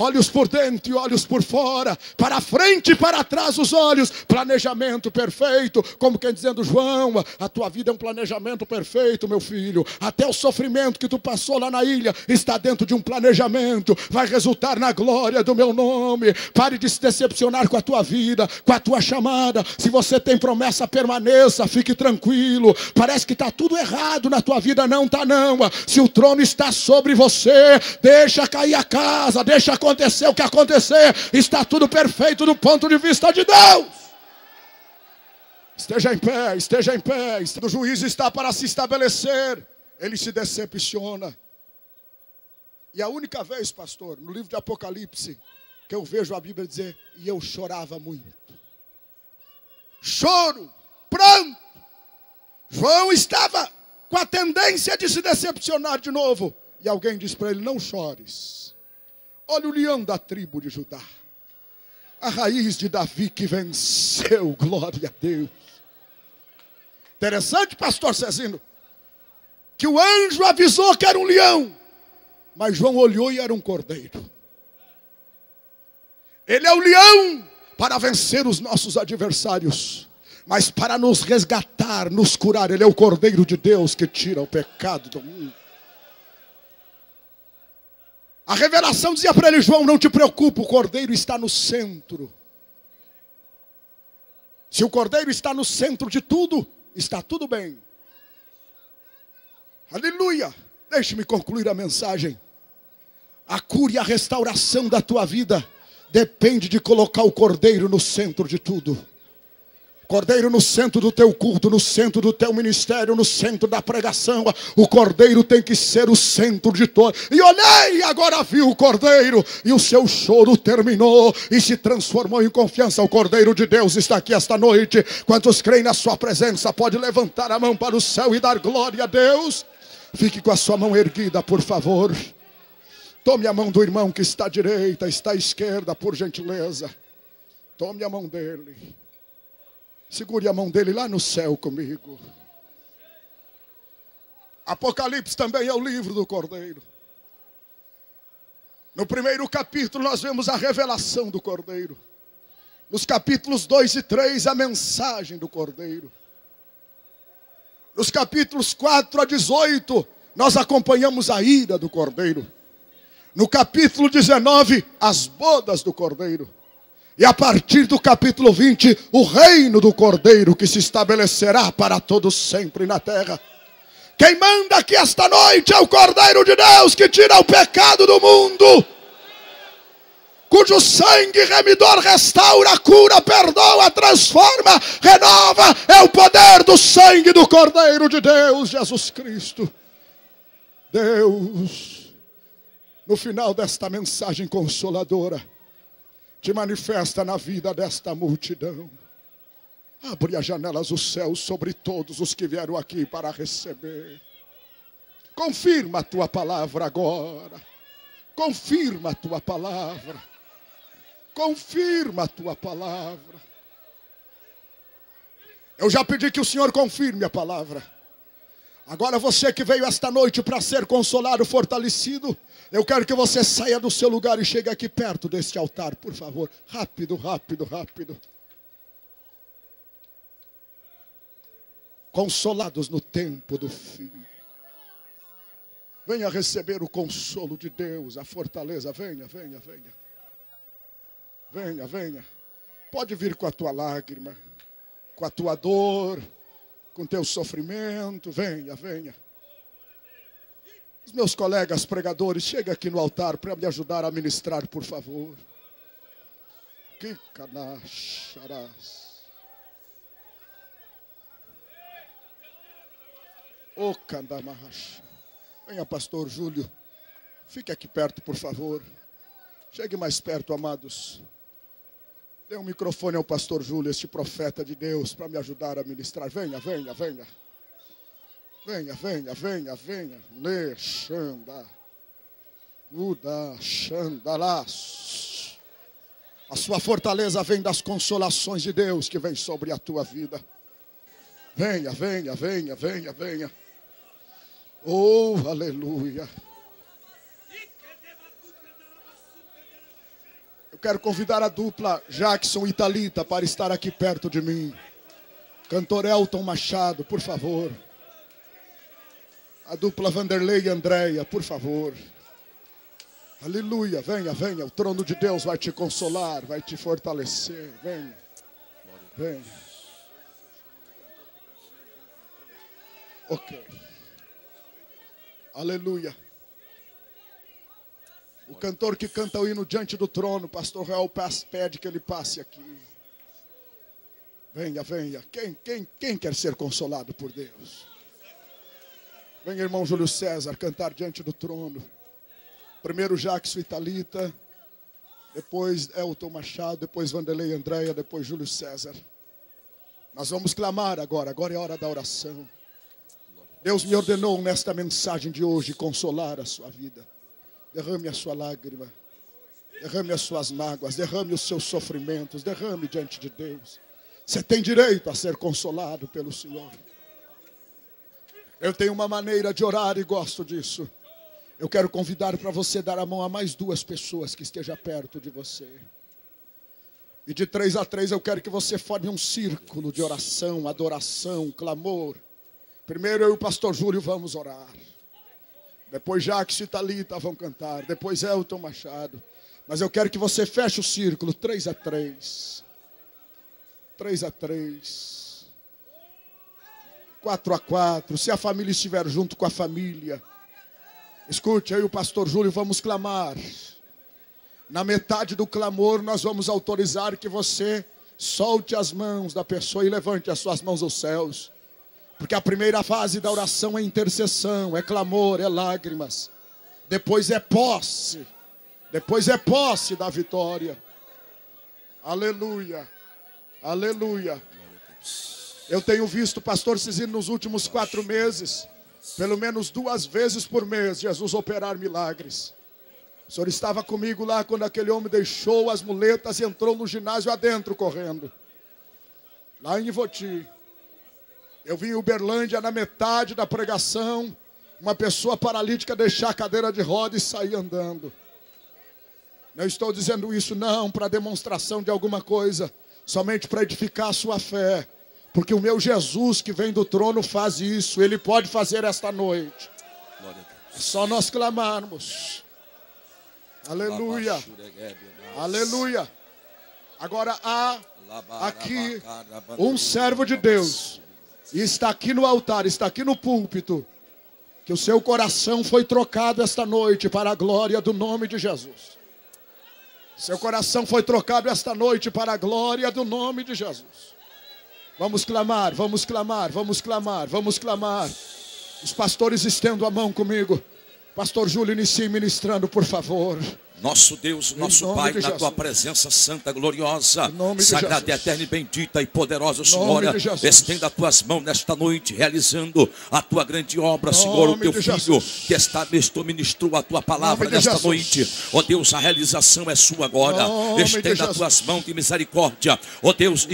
Olhos por dentro e olhos por fora, para frente e para trás os olhos, planejamento perfeito, como quem dizendo, João, a tua vida é um planejamento perfeito, meu filho, até o sofrimento que tu passou lá na ilha, está dentro de um planejamento, vai resultar na glória do meu nome. Pare de se decepcionar com a tua vida, com a tua chamada. Se você tem promessa, permaneça, fique tranquilo. Parece que está tudo errado na tua vida, não está não. Se o trono está sobre você, deixa cair a casa, deixa acontecer o que acontecer, está tudo perfeito do ponto de vista de Deus. Esteja em pé, esteja em pé. O juízo está para se estabelecer. Ele se decepciona. E a única vez, pastor, no livro de Apocalipse, que eu vejo a Bíblia dizer, e eu chorava muito. Choro, pranto. João estava com a tendência de se decepcionar de novo. E alguém diz para ele, não chores. Olha o leão da tribo de Judá. A raiz de Davi que venceu, glória a Deus. Interessante, pastor Cezino, que o anjo avisou que era um leão, mas João olhou e era um cordeiro. Ele é o leão para vencer os nossos adversários, mas para nos resgatar, nos curar. Ele é o cordeiro de Deus que tira o pecado do mundo. A revelação dizia para ele, João, não te preocupe, o cordeiro está no centro. Se o cordeiro está no centro de tudo, está tudo bem. Aleluia. Deixe-me concluir a mensagem. A cura e a restauração da tua vida depende de colocar o cordeiro no centro de tudo. Cordeiro no centro do teu culto, no centro do teu ministério, no centro da pregação. O cordeiro tem que ser o centro de todo. E olhei e agora vi o cordeiro. E o seu choro terminou e se transformou em confiança. O cordeiro de Deus está aqui esta noite. Quantos creem na sua presença, pode levantar a mão para o céu e dar glória a Deus. Fique com a sua mão erguida, por favor. Tome a mão do irmão que está à direita, está à esquerda, por gentileza. Tome a mão dele. Segure a mão dele lá no céu comigo. Apocalipse também é o livro do Cordeiro. No primeiro capítulo nós vemos a revelação do Cordeiro. Nos capítulos 2 e 3 a mensagem do Cordeiro. Nos capítulos 4 a 18 nós acompanhamos a ira do Cordeiro. No capítulo 19 as bodas do Cordeiro. E a partir do capítulo 20, o reino do Cordeiro que se estabelecerá para todos sempre na terra. Quem manda aqui esta noite é o Cordeiro de Deus que tira o pecado do mundo. Cujo sangue remidor restaura, cura, perdoa, transforma, renova. É o poder do sangue do Cordeiro de Deus, Jesus Cristo. Deus, no final desta mensagem consoladora, te manifesta na vida desta multidão. Abre as janelas do céu sobre todos os que vieram aqui para receber. Confirma a tua palavra agora. Confirma a tua palavra. Confirma a tua palavra. Eu já pedi que o Senhor confirme a palavra. Agora você que veio esta noite para ser consolado, fortalecido, eu quero que você saia do seu lugar e chegue aqui perto deste altar, por favor. Rápido, rápido, rápido. Consolados no tempo do fim. Venha receber o consolo de Deus, a fortaleza. Venha, venha, venha. Venha, venha. Pode vir com a tua lágrima, com a tua dor, com o teu sofrimento. Venha, venha. Os meus colegas pregadores, chega aqui no altar para me ajudar a ministrar, por favor. Que canacharás. O candamacha. Venha, pastor Júlio. Fique aqui perto, por favor. Chegue mais perto, amados. Dê um microfone ao pastor Júlio, este profeta de Deus, para me ajudar a ministrar. Venha, venha, venha. Venha, venha, venha, venha. Nexanda. Uda, xandalás. A sua fortaleza vem das consolações de Deus que vem sobre a tua vida. Venha, venha, venha, venha, venha. Oh, aleluia. quero convidar a dupla Jackson e Thalita para estar aqui perto de mim. Cantor Elton Machado, por favor. A dupla Vanderlei e Andréia, por favor. Aleluia, venha, venha. O trono de Deus vai te consolar, vai te fortalecer. Venha, venha. Ok. Aleluia. O cantor que canta o hino diante do trono, pastor Real pede que ele passe aqui. Venha, venha. Quem quer ser consolado por Deus? Venha, irmão Júlio César, cantar diante do trono. Primeiro Jackson e Thalita, depois Elton Machado, depois Vanderlei e Andréia, depois Júlio César. Nós vamos clamar agora é hora da oração. Deus me ordenou nesta mensagem de hoje consolar a sua vida. Derrame a sua lágrima, derrame as suas mágoas, derrame os seus sofrimentos, derrame diante de Deus. Você tem direito a ser consolado pelo Senhor. Eu tenho uma maneira de orar e gosto disso. Eu quero convidar para você dar a mão a mais 2 pessoas que estejam perto de você. E de 3 a 3 eu quero que você forme um círculo de oração, adoração, clamor. Primeiro eu e o pastor Júlio vamos orar. Depois Jackson e Thalita vão cantar. Depois Elton Machado. Mas eu quero que você feche o círculo 3 a 3. 3 a 3. 4 a 4. Se a família estiver junto com a família. Escute, eu e o pastor Júlio vamos clamar. Na metade do clamor nós vamos autorizar que você solte as mãos da pessoa e levante as suas mãos aos céus. Porque a primeira fase da oração é intercessão, é clamor, é lágrimas. Depois é posse. Depois é posse da vitória. Aleluia. Aleluia. Eu tenho visto o pastor Cisino nos últimos 4 meses, pelo menos 2 vezes por mês, Jesus operar milagres. O senhor estava comigo lá quando aquele homem deixou as muletas e entrou no ginásio adentro correndo. Lá em Ivoti. Eu vi em Uberlândia, na metade da pregação, uma pessoa paralítica deixar a cadeira de roda e sair andando. Não estou dizendo isso não para demonstração de alguma coisa, somente para edificar a sua fé. Porque o meu Jesus que vem do trono faz isso, Ele pode fazer esta noite. É só nós clamarmos. Aleluia. Aleluia. Agora há aqui um servo de Deus. E está aqui no altar, está aqui no púlpito, que o seu coração foi trocado esta noite para a glória do nome de Jesus. Seu coração foi trocado esta noite para a glória do nome de Jesus. Vamos clamar, vamos clamar, vamos clamar, vamos clamar. Os pastores estendam a mão comigo. Pastor Júlio, inicie ministrando, por favor. Nosso Deus, nosso Pai, na tua presença santa, gloriosa, sagrada, eterna e bendita e poderosa, Senhora, estenda as tuas mãos nesta noite, realizando a tua grande obra, Senhor, o teu filho que está ministrou a tua palavra nesta noite. Ó Deus, a realização é sua agora. Estenda as tuas mãos de misericórdia. Ó Deus,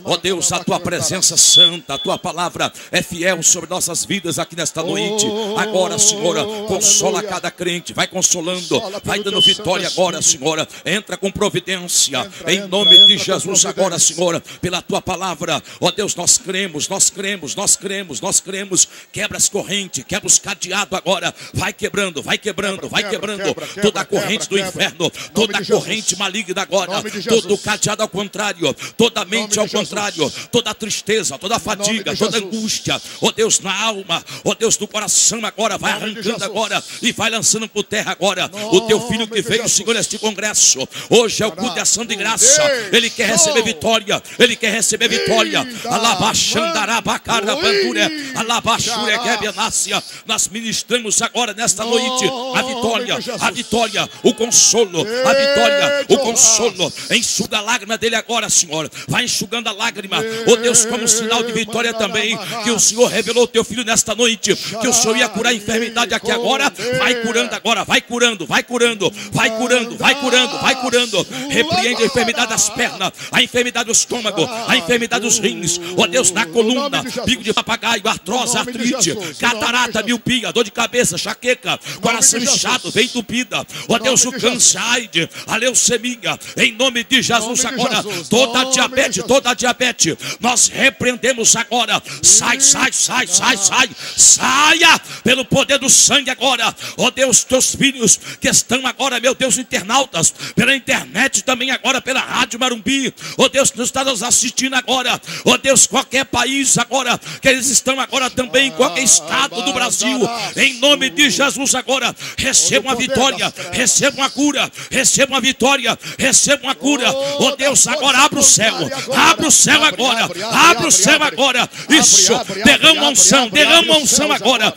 ó Deus, a tua presença santa, a tua palavra é fiel sobre nossas vidas aqui nesta noite. Agora, Senhora, consola cada crente, vai consolando. Vai dando vitória agora, Senhora. Entra com providência. Em nome de Jesus agora, Senhora. Pela tua palavra. Ó Deus, nós cremos, nós cremos, nós cremos, nós cremos. Quebra as correntes, quebra os cadeados agora. Vai quebrando, vai quebrando, vai quebrando. Toda a corrente do inferno. Toda a corrente maligna agora. Todo o cadeado ao contrário. Toda a mente ao contrário. Toda a tristeza, toda a fadiga, toda a angústia. Ó Deus, na alma. Ó Deus, no coração agora. Vai arrancando agora. E vai lançando por terra agora. O teu filho que veio, Senhor, neste congresso. Hoje é o culto de ação de graça. Ele quer receber vitória. Ele quer receber vitória. Nós ministramos agora nesta noite a vitória, o consolo, a vitória, o consolo. Enxuga a lágrima dele agora, Senhor. Vai enxugando a lágrima. Oh Deus, como um sinal de vitória também, que o Senhor revelou o teu filho nesta noite, que o Senhor ia curar a enfermidade aqui agora. Vai curando agora, vai curando vai curando, vai curando, vai curando, vai curando. Repreende a enfermidade das pernas, a enfermidade do estômago, a enfermidade dos rins, ó Deus, na coluna, bico de papagaio, artrose, artrite, catarata, miopia, dor de cabeça, enxaqueca, coração inchado, veia entupida, ó Deus, o câncer, AIDS, a leucemia, em nome de Jesus agora, toda diabetes, nós repreendemos agora, sai, saia, pelo poder do sangue agora, ó Deus, teus filhos que estão agora, meu Deus, internautas, pela internet também agora, pela Rádio Marumbi, ó Deus, que nos está nos assistindo agora, ó Deus, qualquer país agora, que eles estão agora também, em qualquer estado do Brasil, em nome de Jesus agora, recebam a vitória, recebam a cura, recebam a vitória, recebam a cura, ó Deus, agora abre o céu agora, abre o céu agora, isso, derrama a unção agora,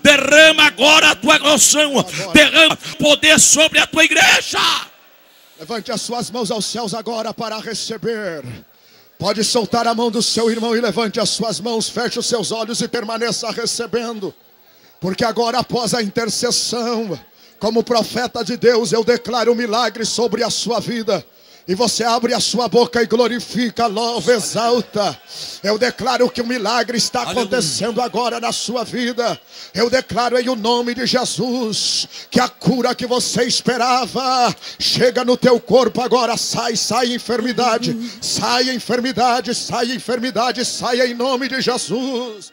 derrama agora a tua unção, derrama poder sobre a tua igreja. Levante as suas mãos aos céus agora para receber. Pode soltar a mão do seu irmão e levante as suas mãos, feche os seus olhos e permaneça recebendo. Porque agora, após a intercessão, como profeta de Deus, eu declaro um milagre sobre a sua vida. E você abre a sua boca e glorifica, louva, exalta. Eu declaro que o milagre está acontecendo agora na sua vida. Eu declaro em o nome de Jesus que a cura que você esperava chega no teu corpo agora. Sai enfermidade, sai enfermidade, sai enfermidade, sai em nome de Jesus.